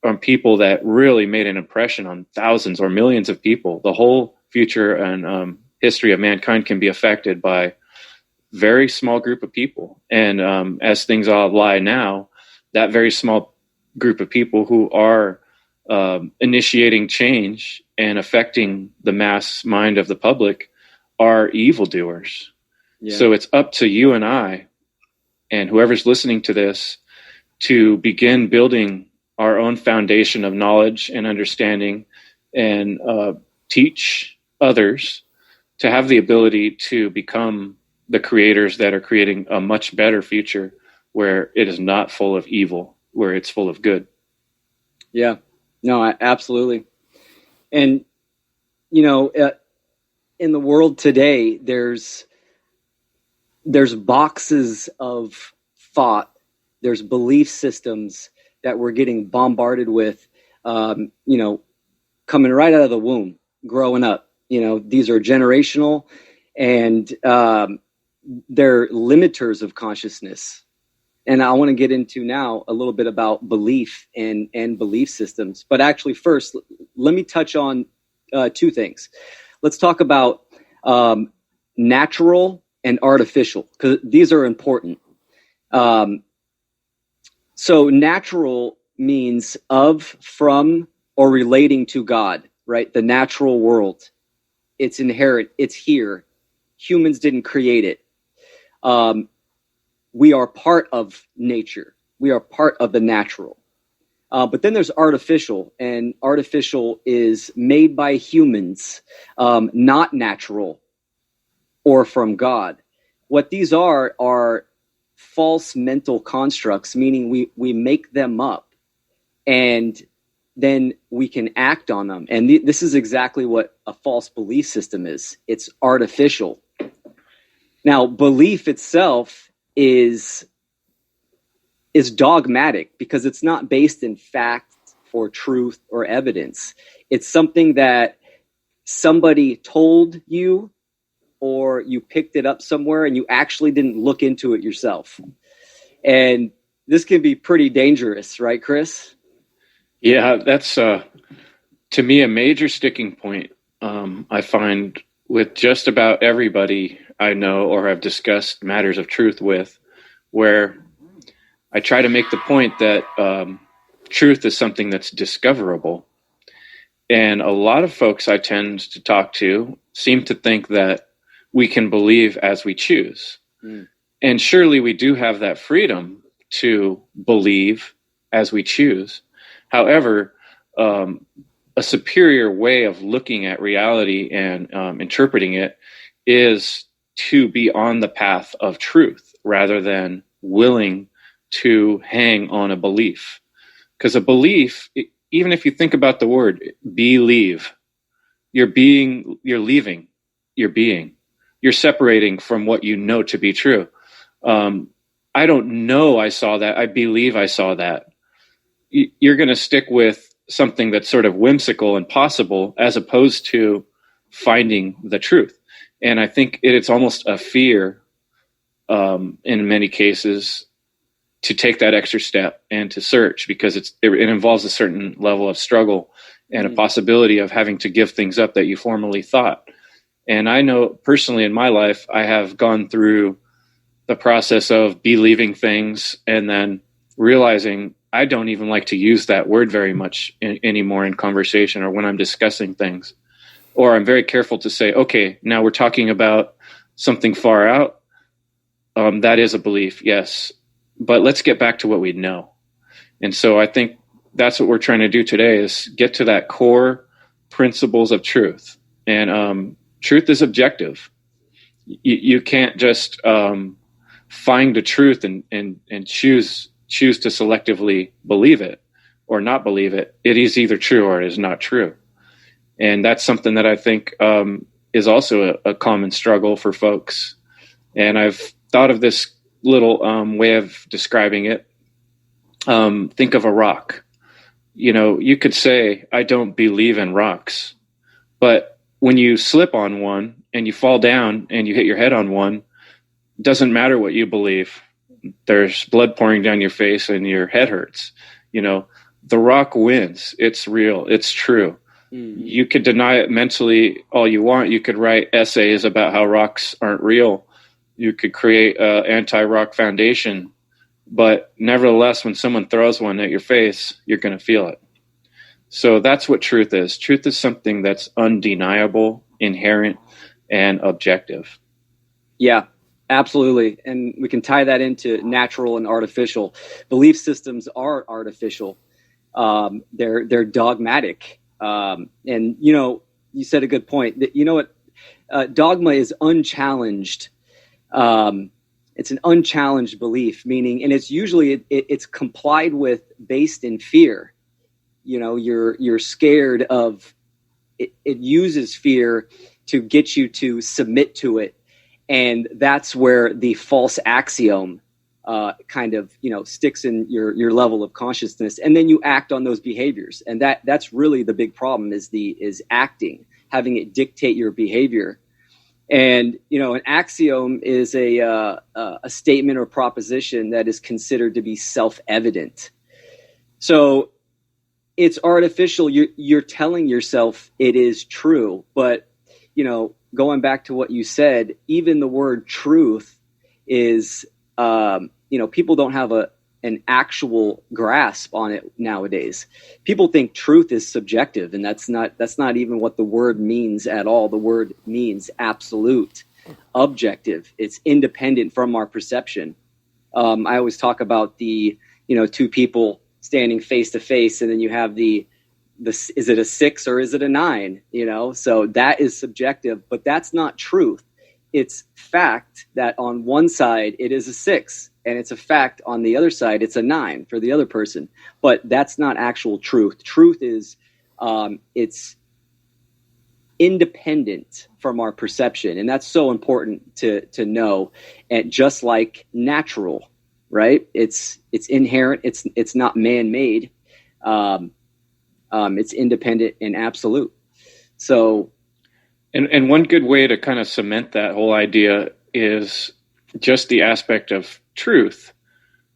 are people that really made an impression on thousands or millions of people. The whole future and history of mankind can be affected by very small group of people. And as things all lie now, that very small group of people who are initiating change and affecting the mass mind of the public are evildoers. Yeah. So it's up to you and I, and whoever's listening to this, to begin building our own foundation of knowledge and understanding, and teach others to have the ability to become the creators that are creating a much better future where it is not full of evil, where it's full of good. Yeah, no, absolutely. And, in the world today, there's there's boxes of thought, there's belief systems that we're getting bombarded with, coming right out of the womb, growing up. These are generational, and they're limiters of consciousness. And I want to get into now a little bit about belief and belief systems. But actually, first, let me touch on two things. Let's talk about natural and artificial, because these are important. So natural means of, from, or relating to God, right? The natural world. It's inherent. It's here. Humans didn't create it. We are part of nature. We are part of the natural. But then there's artificial, and artificial is made by humans, not natural or from God. What these are false mental constructs, meaning we make them up and then we can act on them. And this is exactly what a false belief system is. It's artificial. Now, belief itself is dogmatic because it's not based in fact or truth or evidence. It's something that somebody told you, or you picked it up somewhere and you actually didn't look into it yourself. And this can be pretty dangerous, right, Chris? Yeah, that's to me a major sticking point. I find with just about everybody I know or have discussed matters of truth with, where I try to make the point that truth is something that's discoverable. And a lot of folks I tend to talk to seem to think that we can believe as we choose. Mm. And surely we do have that freedom to believe as we choose. However, a superior way of looking at reality and interpreting it is to be on the path of truth rather than willing to hang on a belief. Because a belief, even if you think about the word believe, you're leaving your being. You're separating from what you know to be true. I don't know I saw that. I believe I saw that. You're going to stick with something that's sort of whimsical and possible as opposed to finding the truth. And I think it's almost a fear in many cases to take that extra step and to search, because it involves a certain level of struggle and a possibility of having to give things up that you formerly thought. And I know personally in my life, I have gone through the process of believing things and then realizing I don't even like to use that word very much anymore in conversation or when I'm discussing things. Or I'm very careful to say, okay, now we're talking about something far out. That is a belief, yes. But let's get back to what we know. And so I think that's what we're trying to do today, is get to that core principles of truth. And truth is objective. You can't just find a truth and choose to selectively believe it or not believe it. It is either true or it is not true. And that's something that I think is also a common struggle for folks. And I've thought of this little way of describing it. Think of a rock. You could say, I don't believe in rocks. But when you slip on one and you fall down and you hit your head on one, it doesn't matter what you believe. There's blood pouring down your face and your head hurts. The rock wins. It's real. It's true. You could deny it mentally all you want. You could write essays about how rocks aren't real. You could create an anti-rock foundation. But nevertheless, when someone throws one at your face, you're going to feel it. So that's what truth is. Truth is something that's undeniable, inherent, and objective. Yeah, absolutely. And we can tie that into natural and artificial. Belief systems are artificial. They're dogmatic. And you said a good point. Dogma is unchallenged. It's an unchallenged belief, meaning, and it's usually it's complied with based in fear. You're scared of it. It uses fear to get you to submit to it, And that's where the false axiom kind of, sticks in your level of consciousness, and then you act on those behaviors. And that's really the big problem is acting, having it dictate your behavior. And, an axiom is a statement or proposition that is considered to be self-evident. So it's artificial. You're telling yourself it is true, but, going back to what you said, even the word truth is, people don't have an actual grasp on it nowadays. People think truth is subjective, and that's not even what the word means at all. The word means absolute, objective. It's independent from our perception. I always talk about the, two people standing face to face, and then you have the is it a 6 or is it a 9? So that is subjective, but that's not truth. It's fact that on one side it is a 6, and it's a fact on the other side it's a 9 for the other person. But that's not actual truth. Truth is it's independent from our perception, and that's so important to know. And just like natural, right? It's inherent. It's not man-made. It's independent and absolute. So. And one good way to kind of cement that whole idea is just the aspect of truth.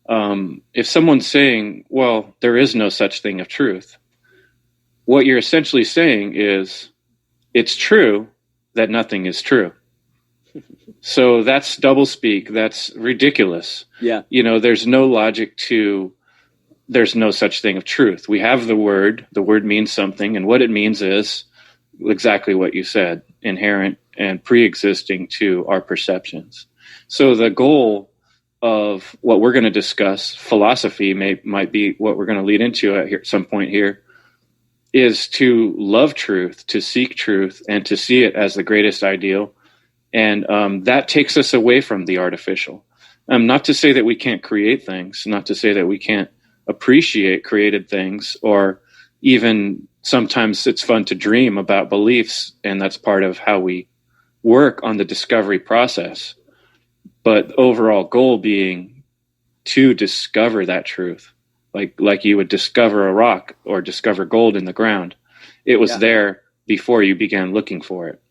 If someone's saying, well, there is no such thing of truth, what you're essentially saying is it's true that nothing is true. So that's doublespeak. That's ridiculous. Yeah. There's no logic to there's no such thing of truth. We have the word means something, and what it means is exactly what you said, inherent and pre-existing to our perceptions. So the goal of what we're going to discuss, philosophy might be what we're going to lead into at some point here, is to love truth, to seek truth, and to see it as the greatest ideal. And that takes us away from the artificial. Not to say that we can't create things, not to say that we can't appreciate created things, or even sometimes it's fun to dream about beliefs, and that's part of how we work on the discovery process. But overall goal being to discover that truth, like you would discover a rock or discover gold in the ground. It was there before you began looking for it.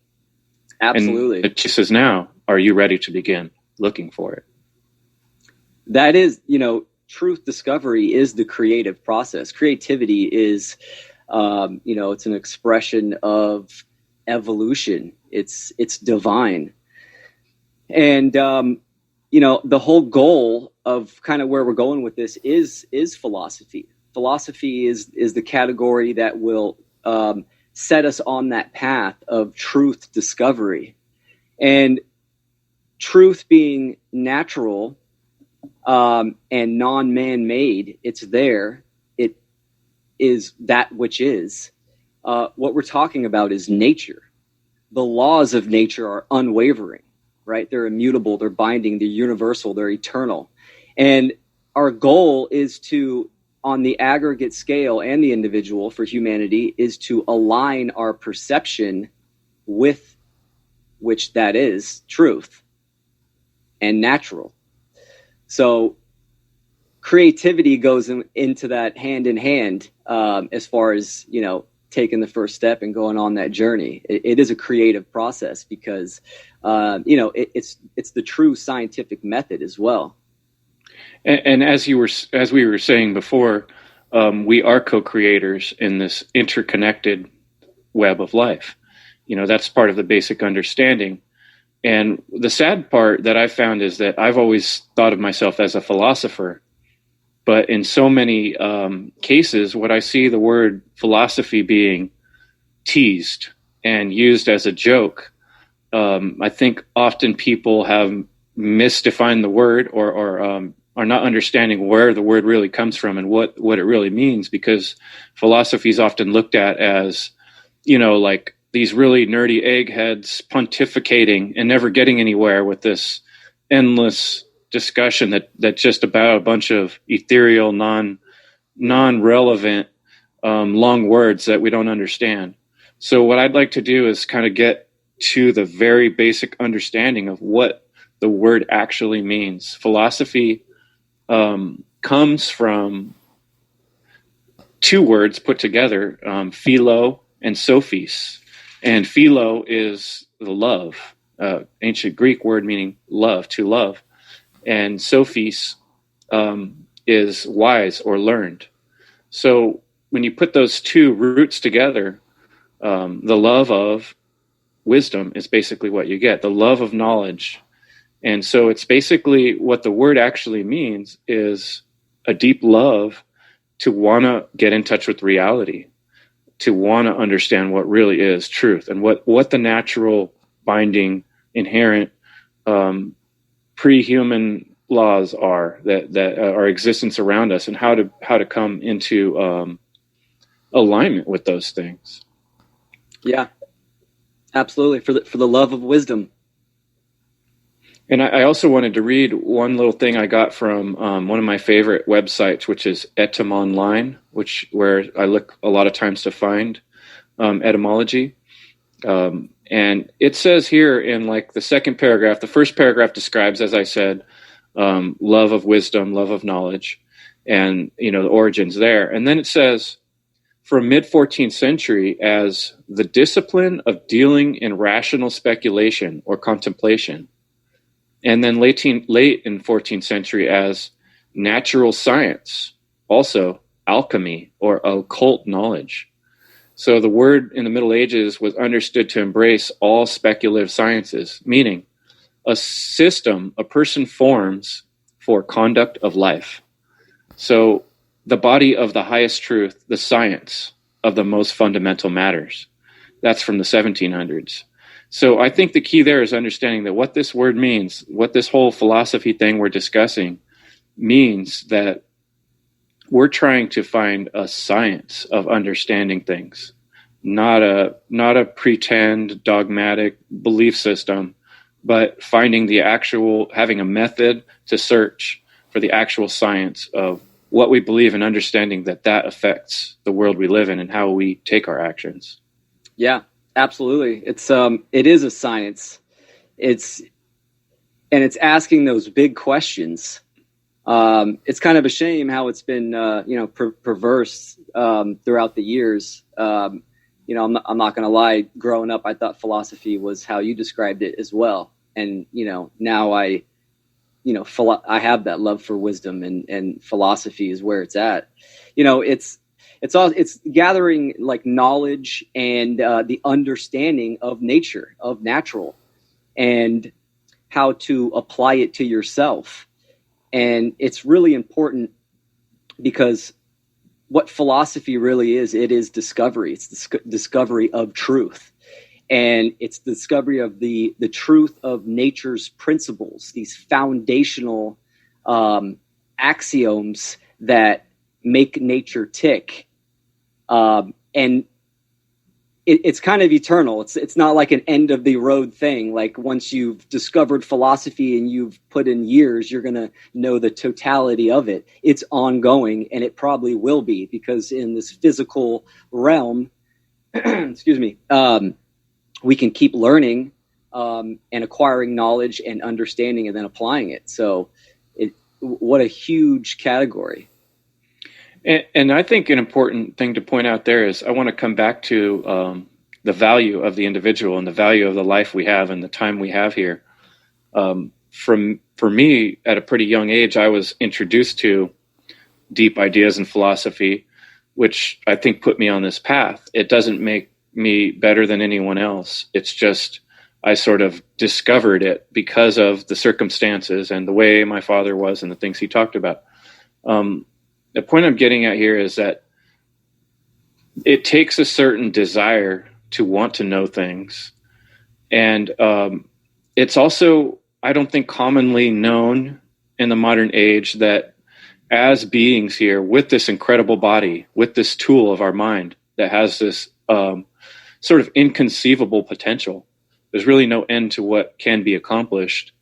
Absolutely. And it just says now, are you ready to begin looking for it? That is, truth discovery is the creative process. Creativity is, it's an expression of evolution. It's divine. And, the whole goal of kind of where we're going with this is philosophy. Philosophy is the category that will set us on that path of truth discovery. And truth being natural and non-man-made, it's there. It is that which is. What we're talking about is nature. The laws of nature are unwavering, right? They're immutable, they're binding, they're universal, they're eternal. And our goal is to, on the aggregate scale and the individual for humanity, is to align our perception with which that is truth and natural. So creativity goes into that hand in hand as far as, taking the first step and going on that journey. It is a creative process because, it's the true scientific method as well. And as we were saying before, we are co-creators in this interconnected web of life. That's part of the basic understanding. And the sad part that I've found is that I've always thought of myself as a philosopher. But in so many cases, what I see the word philosophy being teased and used as a joke, I think often people have misdefined the word or are not understanding where the word really comes from and what it really means, because philosophy is often looked at as, like these really nerdy eggheads pontificating and never getting anywhere with this endless discussion that just about a bunch of ethereal, non-relevant, long words that we don't understand. So what I'd like to do is kind of get to the very basic understanding of what the word actually means. Philosophy comes from two words put together, philo and sophis. And philo is the love, ancient Greek word meaning love, to love. And sophis is wise or learned. So when you put those two roots together, the love of wisdom is basically what you get, the love of knowledge. And so it's basically what the word actually means is a deep love to want to get in touch with reality, to want to understand what really is truth and what the natural binding inherent pre-human laws are that are existence around us, and how to come into alignment with those things. Yeah, absolutely. For the love of wisdom. And I also wanted to read one little thing I got from one of my favorite websites, which is Etym Online, where I look a lot of times to find etymology. And it says here in like the second paragraph, the first paragraph describes, as I said, love of wisdom, love of knowledge, and the origins there. And then it says, from mid-14th century as the discipline of dealing in rational speculation or contemplation. And then late in 14th century as natural science, also alchemy or occult knowledge. So the word in the Middle Ages was understood to embrace all speculative sciences, meaning a system a person forms for conduct of life. So the body of the highest truth, the science of the most fundamental matters. That's from the 1700s. So I think the key there is understanding that what this word means, what this whole philosophy thing we're discussing means, that we're trying to find a science of understanding things, not a pretend dogmatic belief system, but finding having a method to search for the actual science of what we believe and understanding that affects the world we live in and how we take our actions. Yeah. Absolutely. It is a science. It's asking those big questions. It's kind of a shame how it's been, perverse throughout the years. I'm not going to lie. Growing up, I thought philosophy was how you described it as well. And, now I have that love for wisdom, and philosophy is where it's at. It's gathering like knowledge and the understanding of nature, of natural, and how to apply it to yourself. And it's really important because what philosophy really is, it is discovery. It's the discovery of truth. And it's the discovery of the truth of nature's principles, these foundational axioms that make nature tick. And it's kind of eternal. It's not like an end of the road thing. Like once you've discovered philosophy and you've put in years, you're going to know the totality of it. It's ongoing, and it probably will be, because in this physical realm, excuse me, we can keep learning and acquiring knowledge and understanding and then applying it. So what a huge category. And I think an important thing to point out there is I want to come back to the value of the individual and the value of the life we have and the time we have here. For me, at a pretty young age, I was introduced to deep ideas in philosophy, which I think put me on this path. It doesn't make me better than anyone else. It's just I sort of discovered it because of the circumstances and the way my father was and the things he talked about. The point I'm getting at here is that it takes a certain desire to want to know things. And it's also, I don't think, commonly known in the modern age that as beings here with this incredible body, with this tool of our mind that has this sort of inconceivable potential, there's really no end to what can be accomplished.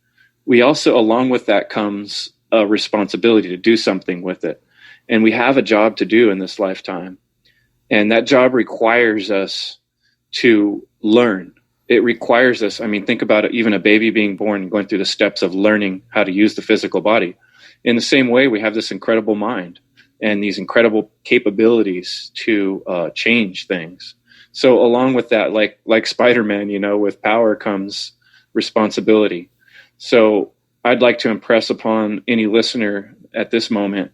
We also, along with that comes a responsibility to do something with it. And we have a job to do in this lifetime. And that job requires us to learn it requires us. I mean, think about it, even a baby being born and going through the steps of learning how to use the physical body. In the same way, we have this incredible mind and these incredible capabilities to change things. So along with that, like Spider-Man, with power comes responsibility. So I'd like to impress upon any listener at this moment,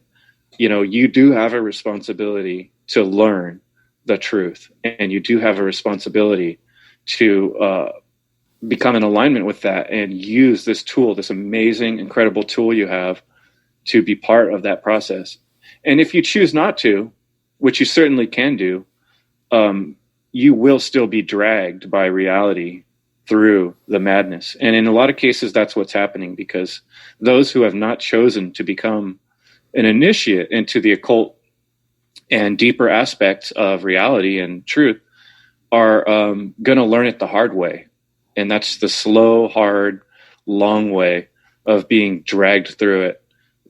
you do have a responsibility to learn the truth, and you do have a responsibility to become in alignment with that and use this tool, this amazing, incredible tool you have, to be part of that process. And if you choose not to, which you certainly can do, you will still be dragged by reality through the madness. And in a lot of cases, that's what's happening, because those who have not chosen to become an initiate into the occult and deeper aspects of reality and truth are going to learn it the hard way. And that's the slow, hard, long way of being dragged through it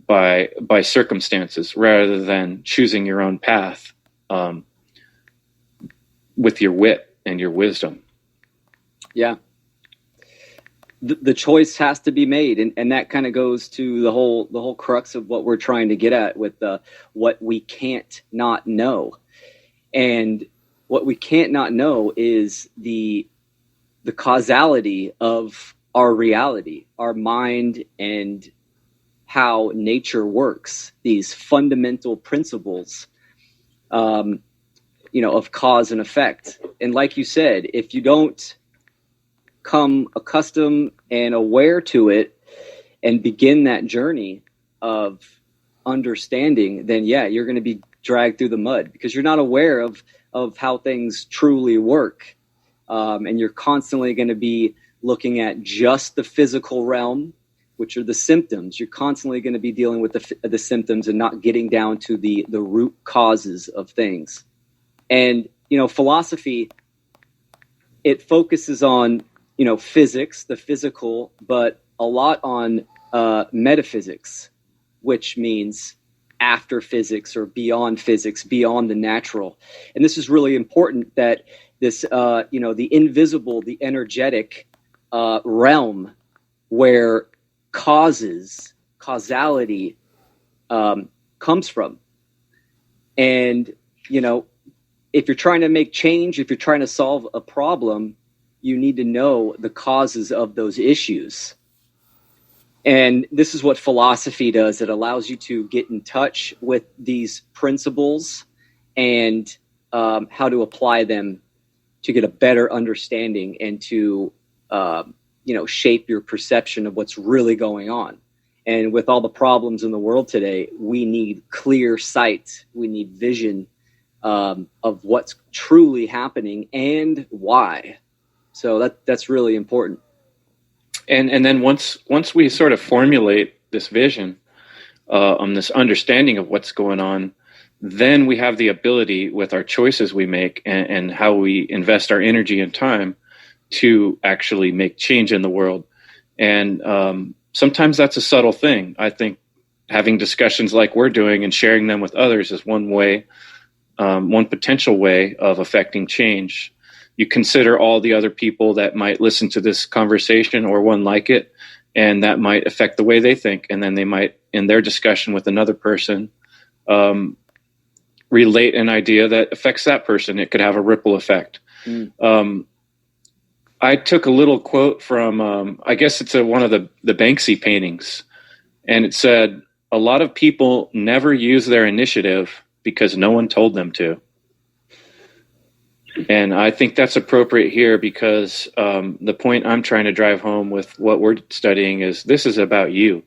by circumstances, rather than choosing your own path with your wit and your wisdom. Yeah. The choice has to be made, and that kind of goes to the whole crux of what we're trying to get at with what we can't not know. And what we can't not know is the causality of our reality, our mind, and how nature works, these fundamental principles of cause and effect. And like you said, if you don't come accustomed and aware to it and begin that journey of understanding, then you're going to be dragged through the mud, because you're not aware of how things truly work. And you're constantly going to be looking at just the physical realm, which are the symptoms. You're constantly going to be dealing with the symptoms and not getting down to the root causes of things. And, philosophy, it focuses on, physics, the physical, but a lot on metaphysics, which means after physics or beyond physics, beyond the natural. And this is really important, that this, the invisible, the energetic realm where causality comes from. And, if you're trying to make change, if you're trying to solve a problem, you need to know the causes of those issues. And this is what philosophy does. It allows you to get in touch with these principles and how to apply them to get a better understanding and to, shape your perception of what's really going on. And with all the problems in the world today, we need clear sight. We need vision of what's truly happening and why. So that's really important. And then once we sort of formulate this vision, this understanding of what's going on, then we have the ability, with our choices we make and how we invest our energy and time, to actually make change in the world. And sometimes that's a subtle thing. I think having discussions like we're doing and sharing them with others is one way, one potential way of affecting change. You consider all the other people that might listen to this conversation or one like it, and that might affect the way they think. And then they might, in their discussion with another person, relate an idea that affects that person. It could have a ripple effect. I took a little quote from, I guess it's one of the Banksy paintings. And it said, "A lot of people never use their initiative because no one told them to." And I think that's appropriate here, because the point I'm trying to drive home with what we're studying is this is about you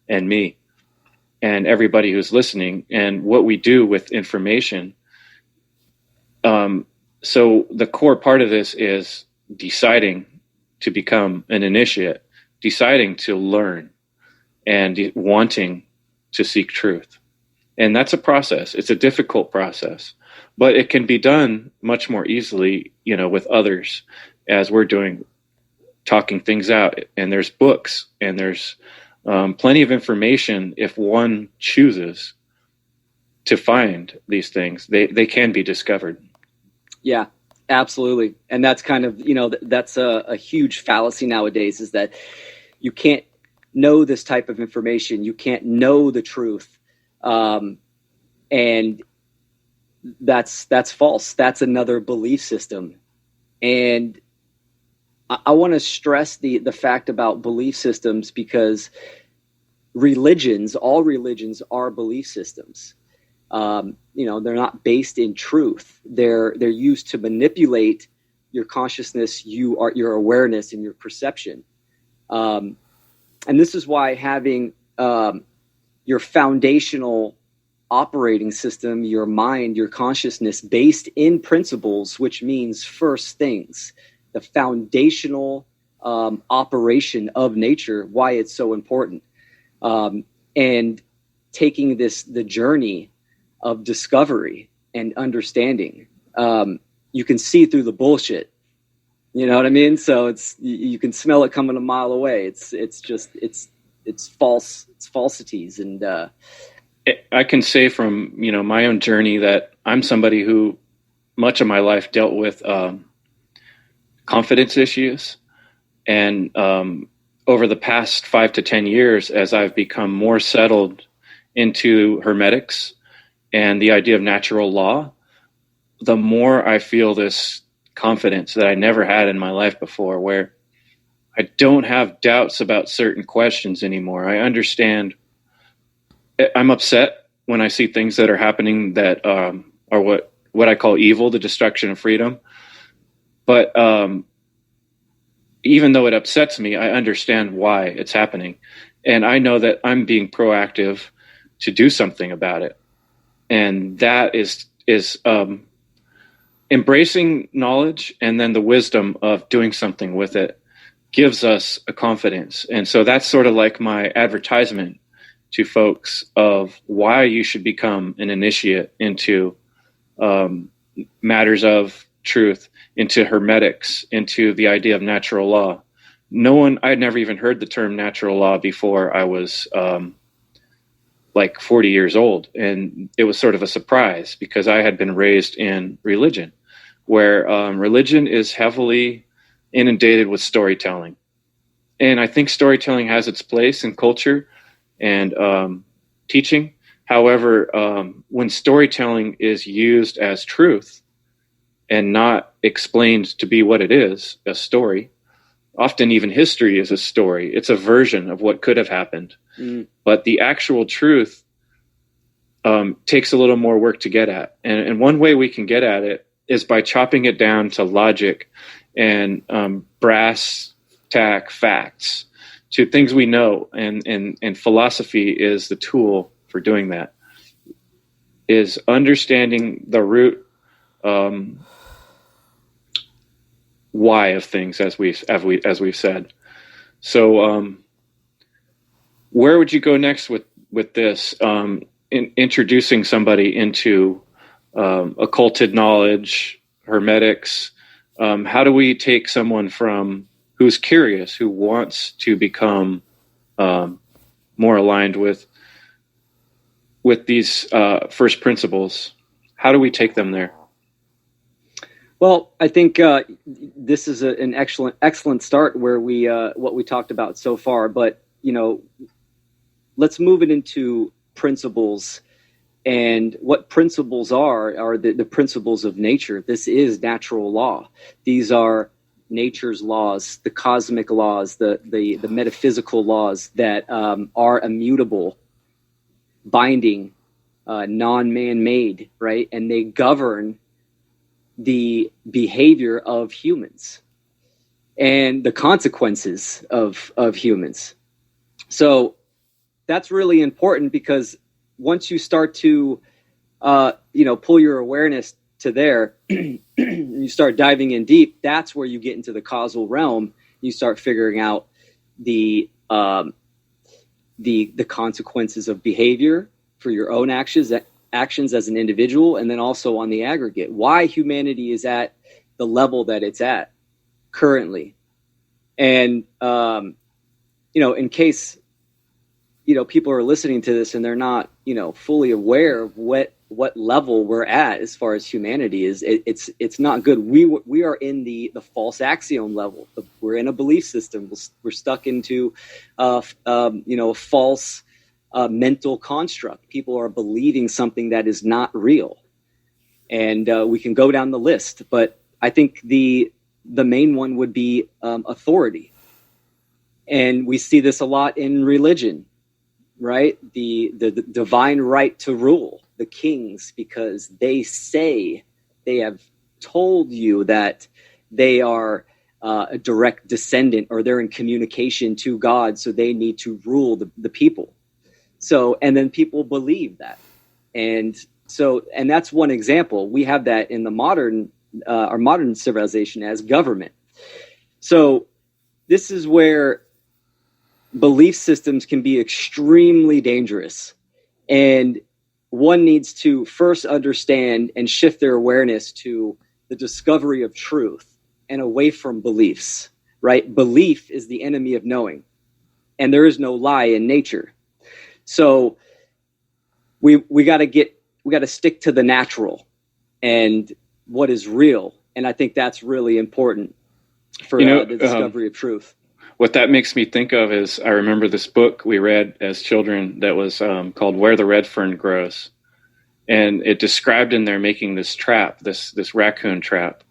and me and everybody who's listening and what we do with information. So the core part of this is deciding to become an initiate, deciding to learn, and wanting to seek truth. And that's a process. It's a difficult process, but it can be done much more easily, with others, as we're doing, talking things out. And there's books, and there's plenty of information. If one chooses to find these things, they can be discovered. Yeah. Absolutely. And that's kind of, that's a huge fallacy nowadays, is that you can't know this type of information. You can't know the truth. And that's false. That's another belief system. And I want to stress the fact about belief systems, because all religions are belief systems. They're not based in truth. They're used to manipulate your consciousness, your awareness, and your perception. And this is why having your foundational operating system, your mind, your consciousness, based in principles, which means first things, the foundational operation of nature, why it's so important. And taking the journey of discovery and understanding. You can see through the bullshit. You know what I mean? So you can smell it coming a mile away. It's false. It's falsities. And I can say from my own journey that I'm somebody who much of my life dealt with confidence issues, and over the past 5 to 10 years, as I've become more settled into hermetics and the idea of natural law, the more I feel this confidence that I never had in my life before, where I don't have doubts about certain questions anymore. I understand. I'm upset when I see things that are happening that are what I call evil, the destruction of freedom. But even though it upsets me, I understand why it's happening. And I know that I'm being proactive to do something about it. And that is embracing knowledge, and then the wisdom of doing something with it gives us a confidence. And so that's sort of like my advertisement to folks of why you should become an initiate into matters of truth, into hermetics, into the idea of natural law. I'd never even heard the term natural law before I was like 40 years old. And it was sort of a surprise, because I had been raised in religion, where religion is heavily inundated with storytelling. And I think storytelling has its place in culture and teaching. However, when storytelling is used as truth and not explained to be what it is, a story, often even history is a story. It's a version of what could have happened. But the actual truth takes a little more work to get at. And one way we can get at it is by chopping it down to logic and brass tack facts, to things we know. And philosophy is the tool for doing that, is understanding the root why of things, as we've said. So where would you go next with this, in introducing somebody into occulted knowledge, hermetics? How do we take someone who's curious, who wants to become more aligned with these first principles? How do we take them there? Well, I think this is an excellent start where what we talked about so far. But let's move it into principles. And what principles are the principles of nature. This is natural law. These are nature's laws, the cosmic laws, the metaphysical laws that are immutable, binding, non-man-made, right? And they govern the behavior of humans and the consequences of humans. So that's really important, because once you start to pull your awareness to there, you start diving in deep, that's where you get into the causal realm. You start figuring out the consequences of behavior for your own actions as an individual, and then also on the aggregate, why humanity is at the level that it's at currently. And in case people are listening to this and they're not fully aware of what what level we're at as far as humanity is. It's not good. We are in the false axiom level. We're in a belief system. We're stuck into a false mental construct. People are believing something that is not real, and we can go down the list. But I think the main one would be authority, and we see this a lot in religion. Right? The divine right to rule, the kings, because they say they have told you that they are a direct descendant, or they're in communication to God, so they need to rule the people. So, and then people believe that. And that's one example. We have that in our modern civilization as government. So this is where belief systems can be extremely dangerous, and one needs to first understand and shift their awareness to the discovery of truth and away from beliefs, right? Belief is the enemy of knowing, and there is no lie in nature. So we got to stick to the natural and what is real. And I think that's really important for the discovery of truth. What that makes me think of is, I remember this book we read as children that was called Where the Red Fern Grows. And it described in there making this trap, this raccoon trap,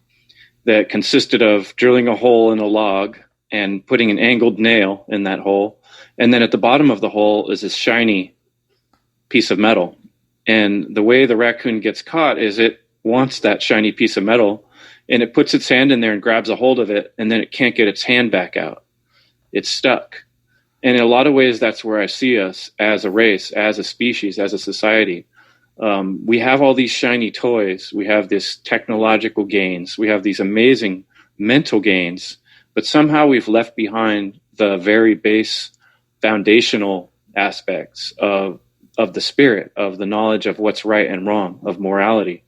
that consisted of drilling a hole in a log and putting an angled nail in that hole. And then at the bottom of the hole is this shiny piece of metal. And the way the raccoon gets caught is it wants that shiny piece of metal, and it puts its hand in there and grabs a hold of it, and then it can't get its hand back out. It's stuck. And in a lot of ways, that's where I see us as a race, as a species, as a society. We have all these shiny toys. We have this technological gains. We have these amazing mental gains, but somehow we've left behind the very base foundational aspects of the spirit, of the knowledge of what's right and wrong, of morality,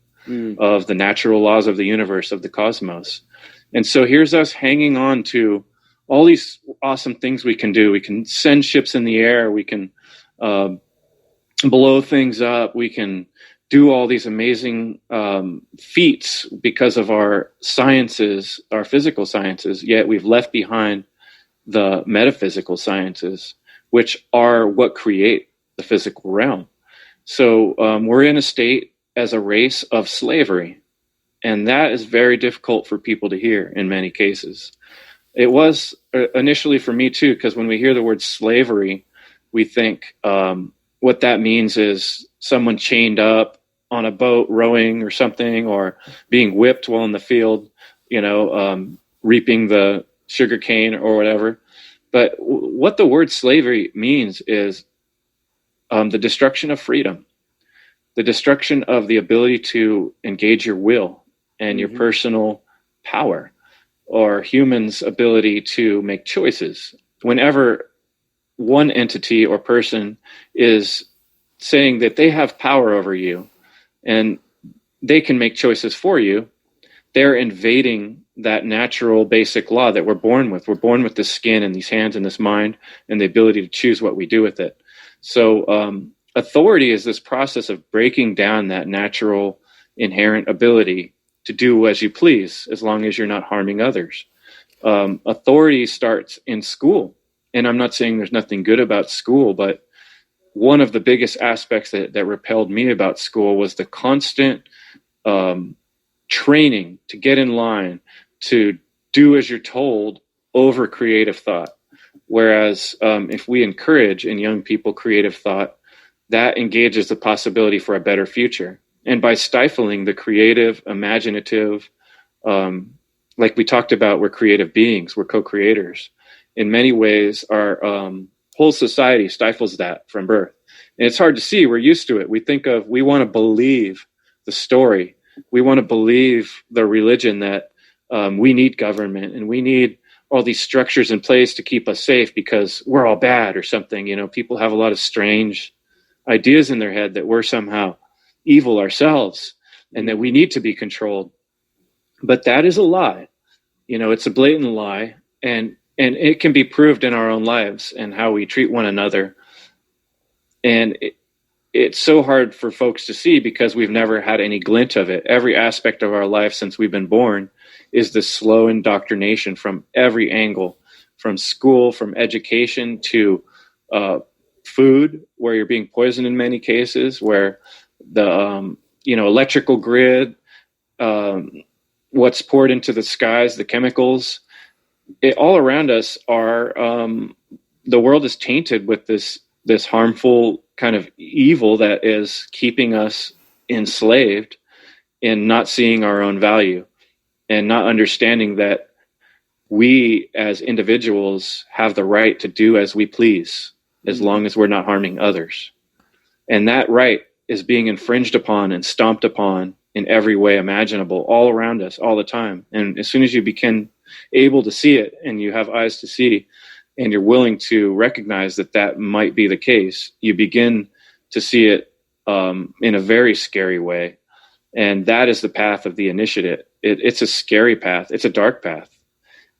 of the natural laws of the universe, of the cosmos. And so here's us hanging on to all these awesome things we can do. We can send ships in the air. We can blow things up. We can do all these amazing feats because of our sciences, our physical sciences, yet we've left behind the metaphysical sciences, which are what create the physical realm. So we're in a state as a race of slavery, and that is very difficult for people to hear in many cases. It was initially for me too, because when we hear the word slavery, we think what that means is someone chained up on a boat rowing or something, or being whipped while in the field, reaping the sugar cane or whatever. But what the word slavery means is the destruction of freedom, the destruction of the ability to engage your will and your personal power, or humans' ability to make choices. Whenever one entity or person is saying that they have power over you and they can make choices for you, they're invading that natural basic law that we're born with. We're born with this skin and these hands and this mind and the ability to choose what we do with it. So authority is this process of breaking down that natural inherent ability to do as you please, as long as you're not harming others. Authority starts in school. And I'm not saying there's nothing good about school, but one of the biggest aspects that repelled me about school was the constant training to get in line, to do as you're told, over creative thought. Whereas if we encourage in young people creative thought, that engages the possibility for a better future. And by stifling the creative, imaginative, like we talked about, we're creative beings, we're co-creators. In many ways, our whole society stifles that from birth. And it's hard to see. We're used to it. We want to believe the story. We want to believe the religion that we need government and we need all these structures in place to keep us safe because we're all bad or something. People have a lot of strange ideas in their head that we're somehow evil ourselves and that we need to be controlled. But that is a lie. It's a blatant lie. And it can be proved in our own lives and how we treat one another. And it's so hard for folks to see because we've never had any glint of it. Every aspect of our life since we've been born is this slow indoctrination from every angle, from school, from education to food, where you're being poisoned in many cases, where the electrical grid, what's poured into the skies, the chemicals, all around us are the world is tainted with this harmful kind of evil that is keeping us enslaved in not seeing our own value and not understanding that we as individuals have the right to do as we please as long as we're not harming others. And that right is being infringed upon and stomped upon in every way imaginable all around us all the time. And as soon as you become able to see it and you have eyes to see, and you're willing to recognize that that might be the case, you begin to see it in a very scary way. And that is the path of the initiate. It's a scary path. It's a dark path,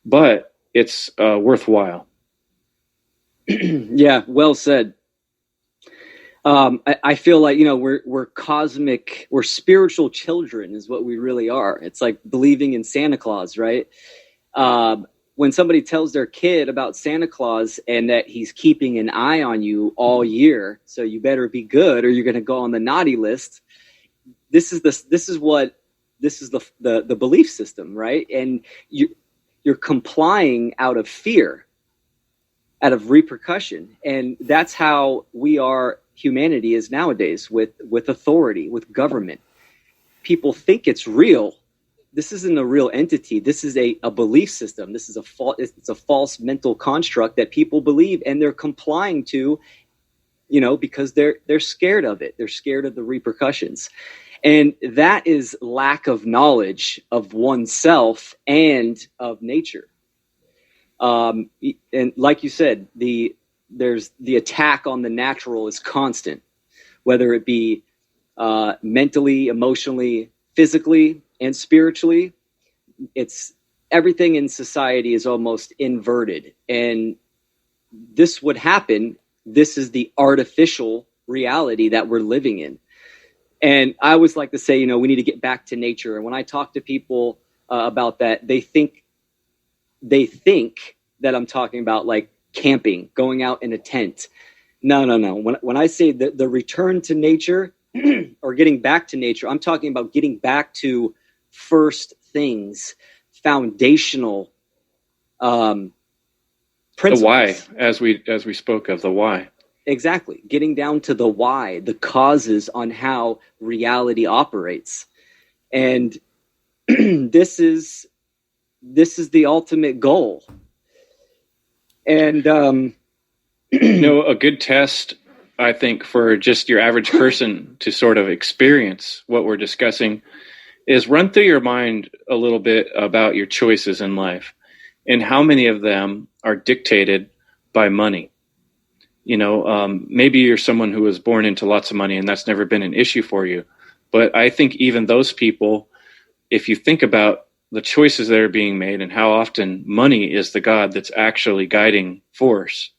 but it's worthwhile. Yeah, well said. I feel like, we're cosmic, we're spiritual children is what we really are. It's like believing in Santa Claus, right? When somebody tells their kid about Santa Claus and that he's keeping an eye on you all year, so you better be good or you're going to go on the naughty list. This is the belief system, right? And you're complying out of fear, out of repercussion. And that's how humanity is nowadays with authority, with government. People think it's real. This isn't a real entity. This is a belief system. This is it's a false mental construct that people believe, and they're complying to, because they're scared of it. They're scared of the repercussions. And that is lack of knowledge of oneself and of nature. And like you said, there's the attack on the natural is constant, whether it be mentally, emotionally, physically, and spiritually. It's everything in society is almost inverted, and this would happen. This is the artificial reality that we're living in. And I always like to say, we need to get back to nature. And when I talk to people about that, they think that I'm talking about like camping, going out in a tent. No. When I say the return to nature or getting back to nature, I'm talking about getting back to first things, foundational principles. The why, as we spoke of the why. Exactly. Getting down to the why, the causes on how reality operates. And this is the ultimate goal. And a good test, I think, for just your average person to sort of experience what we're discussing is run through your mind a little bit about your choices in life and how many of them are dictated by money. Maybe you're someone who was born into lots of money and that's never been an issue for you. But I think even those people, if you think about the choices that are being made and how often money is the God that's actually guiding force,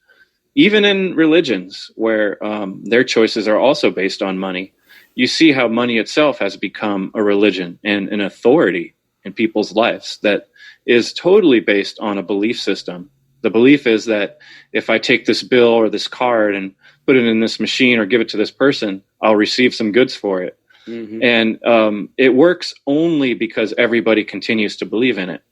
even in religions where their choices are also based on money, you see how money itself has become a religion and an authority in people's lives that is totally based on a belief system. The belief is that if I take this bill or this card and put it in this machine or give it to this person, I'll receive some goods for it. Mm-hmm. And it works only because everybody continues to believe in it.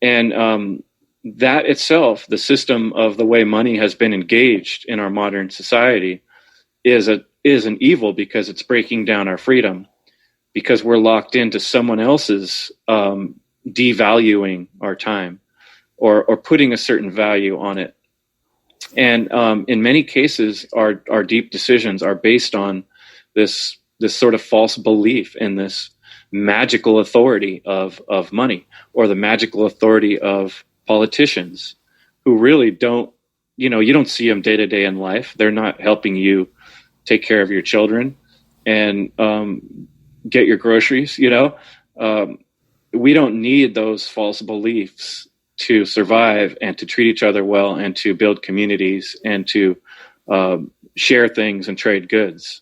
And that itself, the system of the way money has been engaged in our modern society, is an evil because it's breaking down our freedom, because we're locked into someone else's devaluing our time or putting a certain value on it. And in many cases, our deep decisions are based on this sort of false belief in this magical authority of money, or the magical authority of politicians who really don't, you don't see them day to day in life. They're not helping you take care of your children and get your groceries. We don't need those false beliefs to survive and to treat each other well and to build communities and to share things and trade goods.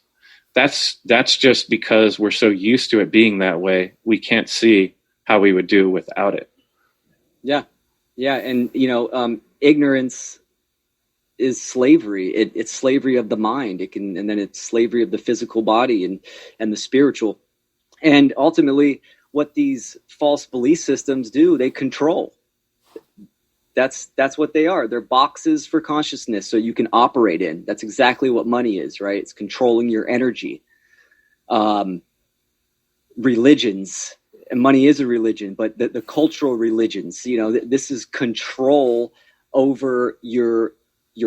That's just because we're so used to it being that way. We can't see how we would do without it. Yeah. And, ignorance is slavery. It's slavery of the mind. And then it's slavery of the physical body and the spiritual. And ultimately, what these false belief systems do, they control. That's what they are. They're boxes for consciousness so you can operate in. That's exactly what money is, right? It's controlling your energy. Religions, and money is a religion, but the cultural religions, this is control over your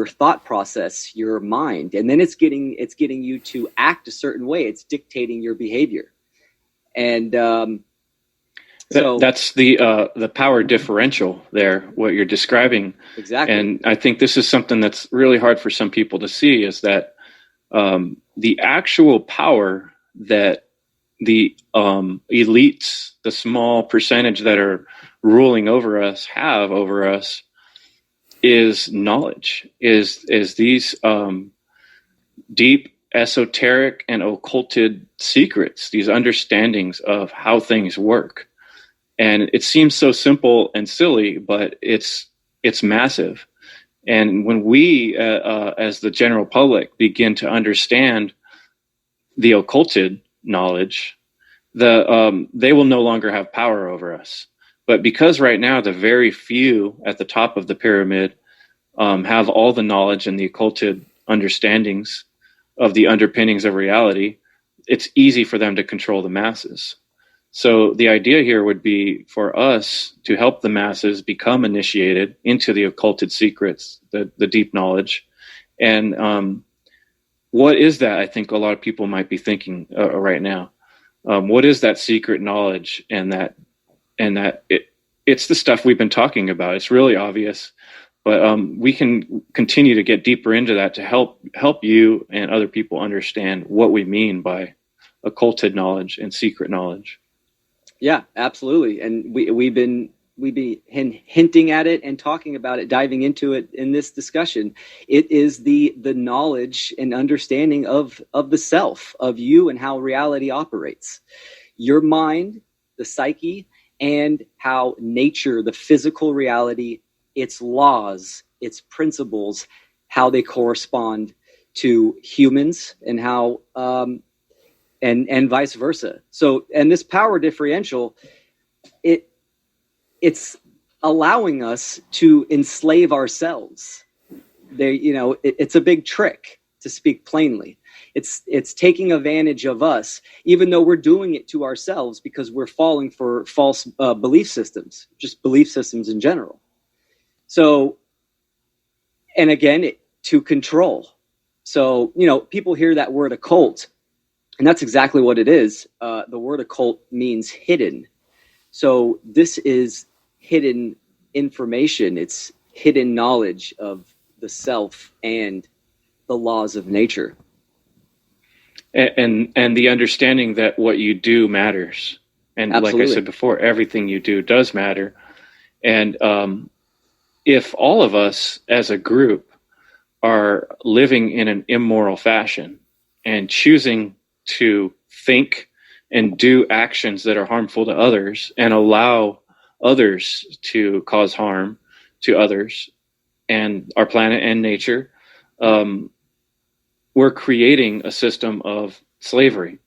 thought process, your mind. And then it's getting you to act a certain way. It's dictating your behavior. And that's the power differential there, what you're describing. Exactly. And I think this is something that's really hard for some people to see, is that the actual power that the elites, the small percentage that are ruling over us, have over us, is knowledge, is these deep esoteric and occulted secrets, these understandings of how things work. And it seems so simple and silly, but it's massive. And when we, as the general public, begin to understand the occulted knowledge, they will no longer have power over us. But because right now the very few at the top of the pyramid have all the knowledge and the occulted understandings of the underpinnings of reality, it's easy for them to control the masses. So the idea here would be for us to help the masses become initiated into the occulted secrets, the deep knowledge. And what is that? I think a lot of people might be thinking right now. What is that secret knowledge? And that it's the stuff we've been talking about. It's really obvious, but we can continue to get deeper into that to help you and other people understand what we mean by occulted knowledge and secret knowledge. Yeah, absolutely. And we've been hinting at it and talking about it, diving into it in this discussion. It is the knowledge and understanding of the self, of you, and how reality operates. Your mind, the psyche, and how nature, the physical reality, its laws, its principles, how they correspond to humans, and how and vice versa. So, and this power differential, it's allowing us to enslave ourselves. It's a big trick, to speak plainly. It's taking advantage of us, even though we're doing it to ourselves, because we're falling for false belief systems, just belief systems in general. So, and again, to control. So, people hear that word occult, and that's exactly what it is. The word occult means hidden. So this is hidden information. It's hidden knowledge of the self and the laws of nature. And the understanding that what you do matters. And Absolutely. Like I said before, everything you do does matter. And if all of us as a group are living in an immoral fashion and choosing to think and do actions that are harmful to others and allow others to cause harm to others and our planet and nature, we're creating a system of slavery.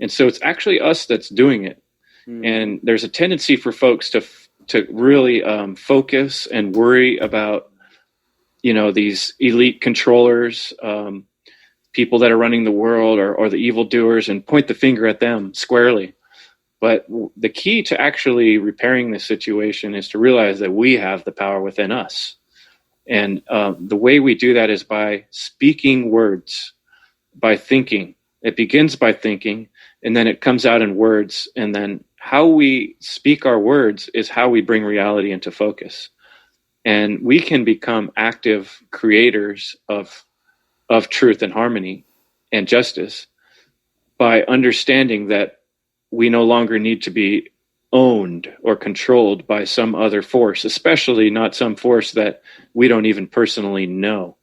And so it's actually us that's doing it. And there's a tendency for folks to really focus and worry about, these elite controllers, people that are running the world, or the evildoers, and point the finger at them squarely. But the key to actually repairing this situation is to realize that we have the power within us. And the way we do that is by speaking words, by thinking. It begins by thinking, and then it comes out in words. And then how we speak our words is how we bring reality into focus. And we can become active creators of truth and harmony and justice by understanding that we no longer need to be owned or controlled by some other force, especially not some force that we don't even personally know.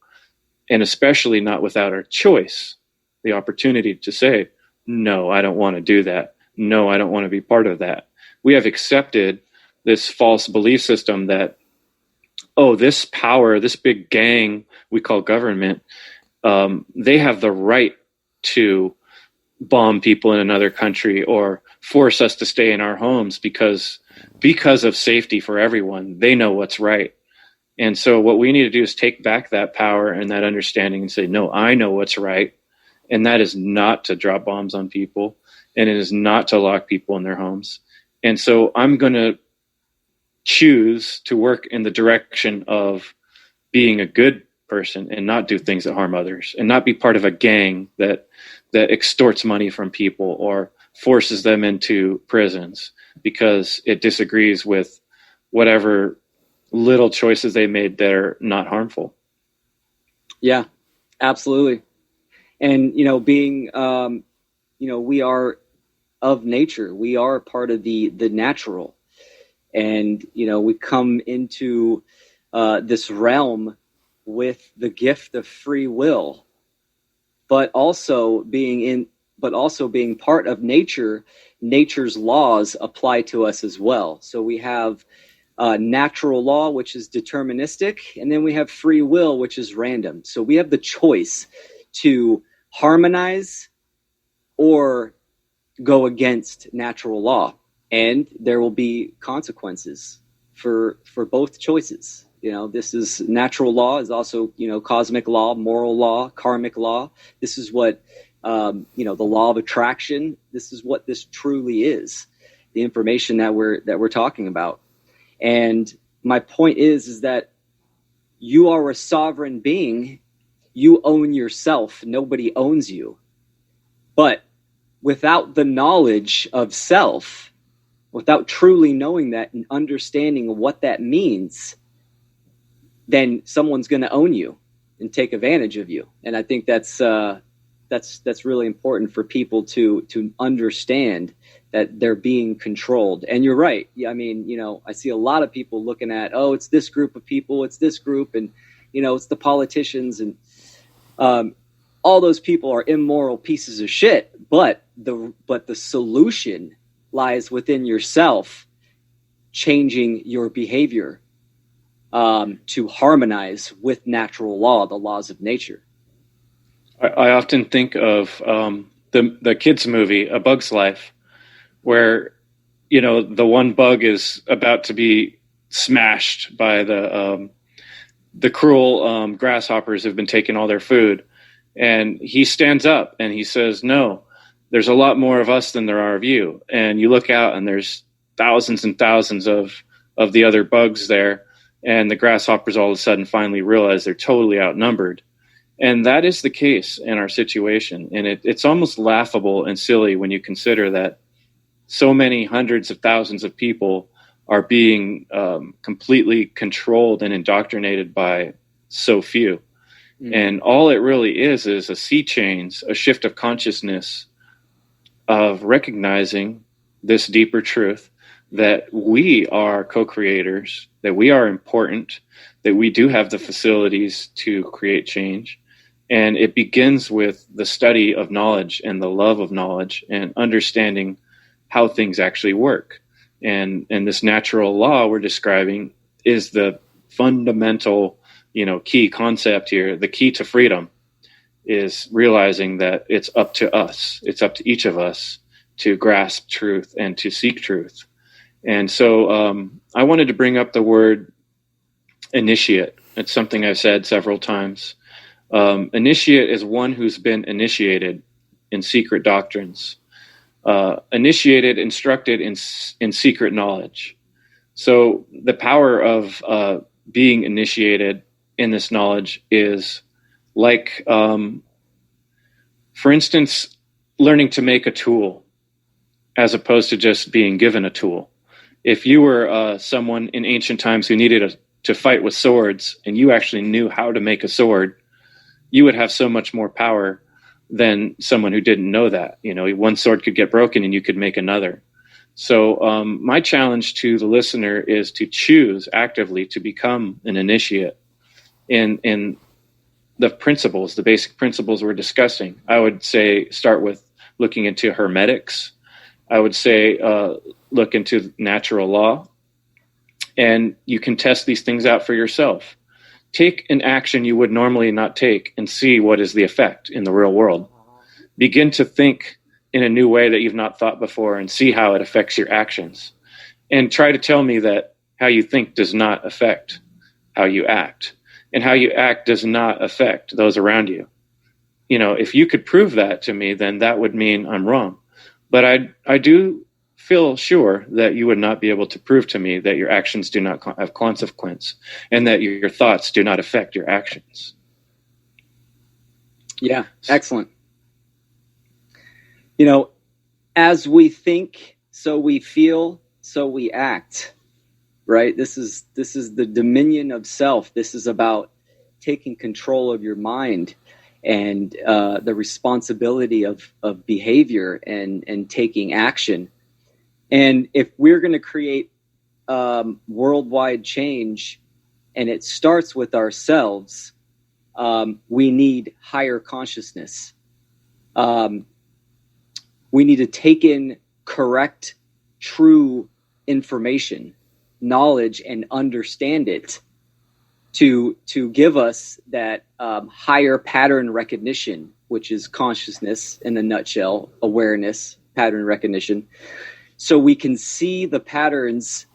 and especially not without our choice, the opportunity to say, no, I don't want to do that. No, I don't want to be part of that. We have accepted this false belief system that, oh, this power, this big gang we call government, they have the right to bomb people in another country or force us to stay in our homes because of safety for everyone. They know what's right. And so what we need to do is take back that power and that understanding and say, no, I know what's right. And that is not to drop bombs on people. And it is not to lock people in their homes. And so I'm going to choose to work in the direction of being a good person and not do things that harm others and not be part of a gang that extorts money from people or forces them into prisons because it disagrees with whatever little choices they made that are not harmful. Yeah, absolutely. And, being, we are of nature. We are part of the natural. And, we come into this realm with the gift of free will, but also being part of nature. Nature's laws apply to us as well. So we have natural law, which is deterministic, and then we have free will, which is random. So we have the choice to harmonize or go against natural law, and there will be consequences for both choices. This is natural law is also, cosmic law, moral law, karmic law. This is what, the law of attraction. This is what this truly is, the information that we're talking about. And my point is that you are a sovereign being. You own yourself. Nobody owns you. But without the knowledge of self, without truly knowing that and understanding what that means, then someone's going to own you and take advantage of you. And I think that's really important for people to understand that they're being controlled. And you're right. Yeah, I mean, I see a lot of people looking at, oh, it's this group of people, it's this group, and it's the politicians, and all those people are immoral pieces of shit. But the solution lies within yourself, changing your behavior to harmonize with natural law, the laws of nature. I often think of the kids' movie, A Bug's Life, where the one bug is about to be smashed by the cruel grasshoppers who've been taking all their food, and he stands up and he says, "No, there's a lot more of us than there are of you." And you look out and there's thousands and thousands of the other bugs there, and the grasshoppers all of a sudden finally realize they're totally outnumbered. And that is the case in our situation. And it's almost laughable and silly when you consider that so many hundreds of thousands of people are being completely controlled and indoctrinated by so few. Mm. And all it really is a sea change, a shift of consciousness of recognizing this deeper truth that we are co-creators, that we are important, that we do have the facilities to create change. And it begins with the study of knowledge and the love of knowledge and understanding how things actually work. And this natural law we're describing is the fundamental, key concept here. The key to freedom is realizing that it's up to us. It's up to each of us to grasp truth and to seek truth. And so I wanted to bring up the word initiate. It's something I've said several times. Initiate is one who's been initiated in secret doctrines, initiated, instructed in secret knowledge. So the power of being initiated in this knowledge is like, for instance, learning to make a tool as opposed to just being given a tool. If you were someone in ancient times who needed to fight with swords and you actually knew how to make a sword, you would have so much more power than someone who didn't know that. One sword could get broken and you could make another. So my challenge to the listener is to choose actively to become an initiate in the principles, the basic principles we're discussing. I would say start with looking into hermeneutics. I would say look into natural law, and you can test these things out for yourself. Take an action you would normally not take and see what is the effect in the real world. Begin to think in a new way that you've not thought before and see how it affects your actions. And try to tell me that how you think does not affect how you act. And how you act does not affect those around you. You know, if you could prove that to me, then that would mean I'm wrong. But I do feel sure that you would not be able to prove to me that your actions do not have consequence and that your thoughts do not affect your actions. Yeah, excellent. You know, as we think, so we feel, so we act, right? This is the dominion of self. This is about taking control of your mind and the responsibility of behavior and taking action. And if we're going to create worldwide change, and it starts with ourselves, we need higher consciousness. We need to take in correct, true information, knowledge, and understand it to give us that higher pattern recognition, which is consciousness in a nutshell, awareness, pattern recognition, so we can see the patterns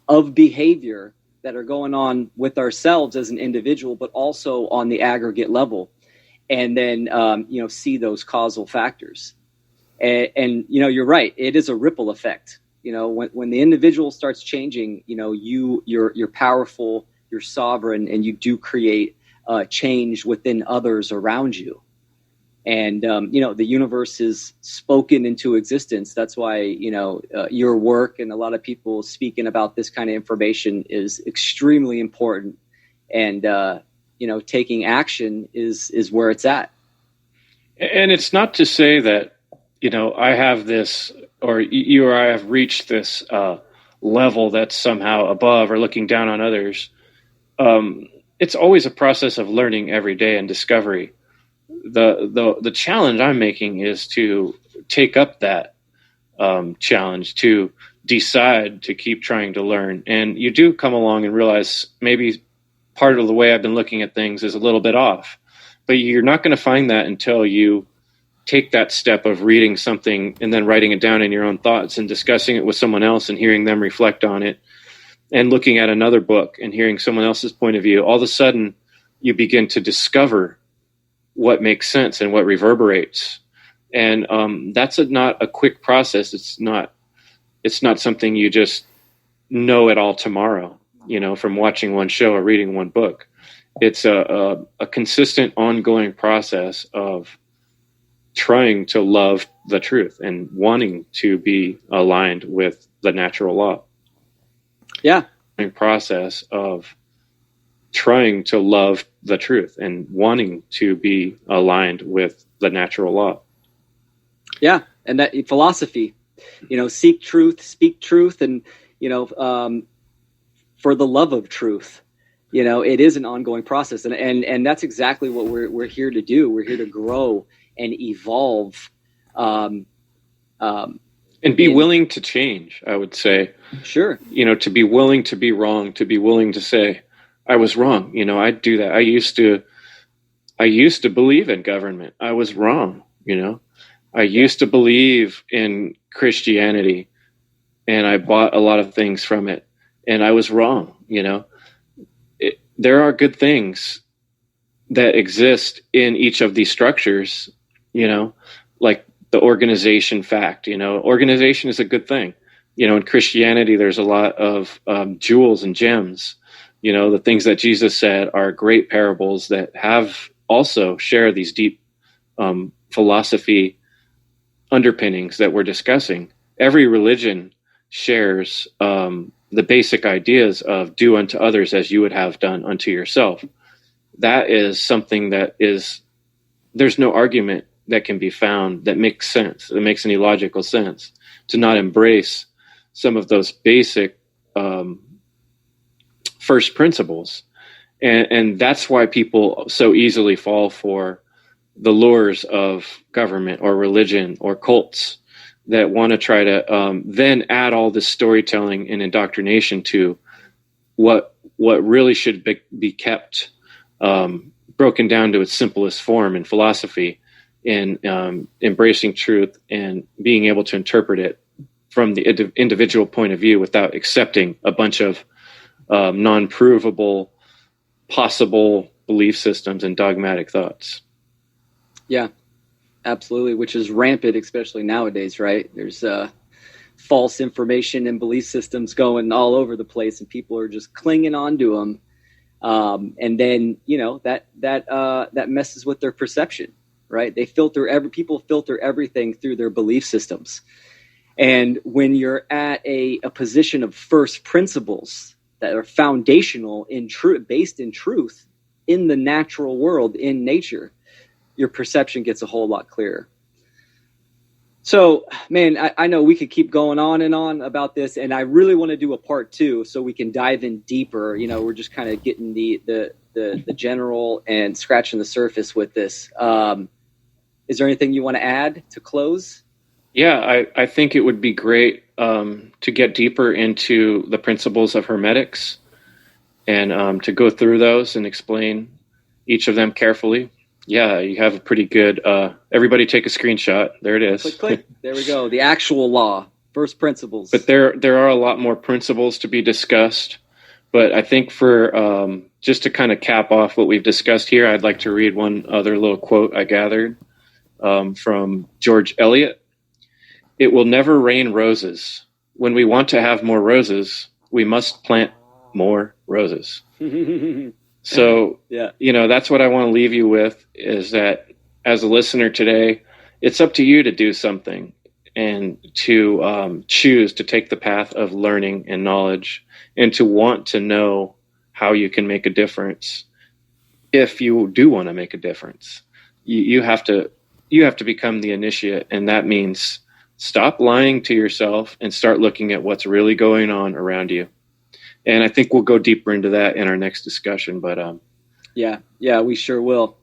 of behavior that are going on with ourselves as an individual, but also on the aggregate level, and then see those causal factors. And you're right, it is a ripple effect. When the individual starts changing, you're powerful, you're sovereign, and you do create change within others around you. And the universe is spoken into existence. That's why your work and a lot of people speaking about this kind of information is extremely important. And taking action is where it's at. And it's not to say that I have this, or you or I have reached this level that's somehow above or looking down on others. It's always a process of learning every day and discovery. The challenge I'm making is to take up that challenge, to decide to keep trying to learn. And you do come along and realize maybe part of the way I've been looking at things is a little bit off, but you're not going to find that until you take that step of reading something and then writing it down in your own thoughts and discussing it with someone else and hearing them reflect on it, and looking at another book and hearing someone else's point of view. All of a sudden you begin to discover what makes sense and what reverberates. And that's not a quick process. It's not something you just know it all tomorrow, from watching one show or reading one book. It's a consistent ongoing process of trying to love the truth and wanting to be aligned with the natural law. Yeah. Process of trying to love the truth and wanting to be aligned with the natural law. Yeah. And that philosophy, seek truth, speak truth, and, for the love of truth, it is an ongoing process. And that's exactly what we're here to do. We're here to grow and evolve, and be willing to change, I would say. Sure. To be willing to be wrong, to be willing to say, I was wrong. I'd do that. I used to believe in government. I was wrong. I used to believe in Christianity, and I bought a lot of things from it, and I was wrong. There are good things that exist in each of these structures, like the organization fact. Organization is a good thing. In Christianity, there's a lot of jewels and gems. The things that Jesus said are great parables that have also share these deep philosophy underpinnings that we're discussing. Every religion shares the basic ideas of do unto others as you would have done unto yourself. That is something that there's no argument that can be found that makes sense, that makes any logical sense, to not embrace some of those basic first principles. And that's why people so easily fall for the lures of government or religion or cults that want to try to then add all this storytelling and indoctrination to what really should be kept broken down to its simplest form in philosophy, in embracing truth and being able to interpret it from the individual point of view without accepting a bunch of non-provable possible belief systems and dogmatic thoughts. Yeah, absolutely, which is rampant, especially nowadays, right? There's false information and belief systems going all over the place, and people are just clinging on to them. And then, that messes with their perception, right? People filter everything through their belief systems. And when you're at a position of first principles that are foundational in truth, based in truth, in the natural world, in nature, your perception gets a whole lot clearer. So, man, I know we could keep going on and on about this, and I really want to do a part 2 so we can dive in deeper. We're just kind of getting the general and scratching the surface with this. Is there anything you want to add to close? Yeah, I think it would be great to get deeper into the principles of hermeneutics and to go through those and explain each of them carefully. Yeah, you have a pretty good, everybody take a screenshot. There it is. Click, click. There we go. The actual law, first principles. But there are a lot more principles to be discussed. But I think for just to kind of cap off what we've discussed here, I'd like to read one other little quote I gathered from George Eliot. "It will never rain roses. When we want to have more roses, we must plant more roses." So, yeah, that's what I want to leave you with, is that as a listener today, it's up to you to do something and to choose to take the path of learning and knowledge, and to want to know how you can make a difference. If you do want to make a difference, you have to become the initiate, and that means stop lying to yourself and start looking at what's really going on around you. And I think we'll go deeper into that in our next discussion. But yeah, we sure will.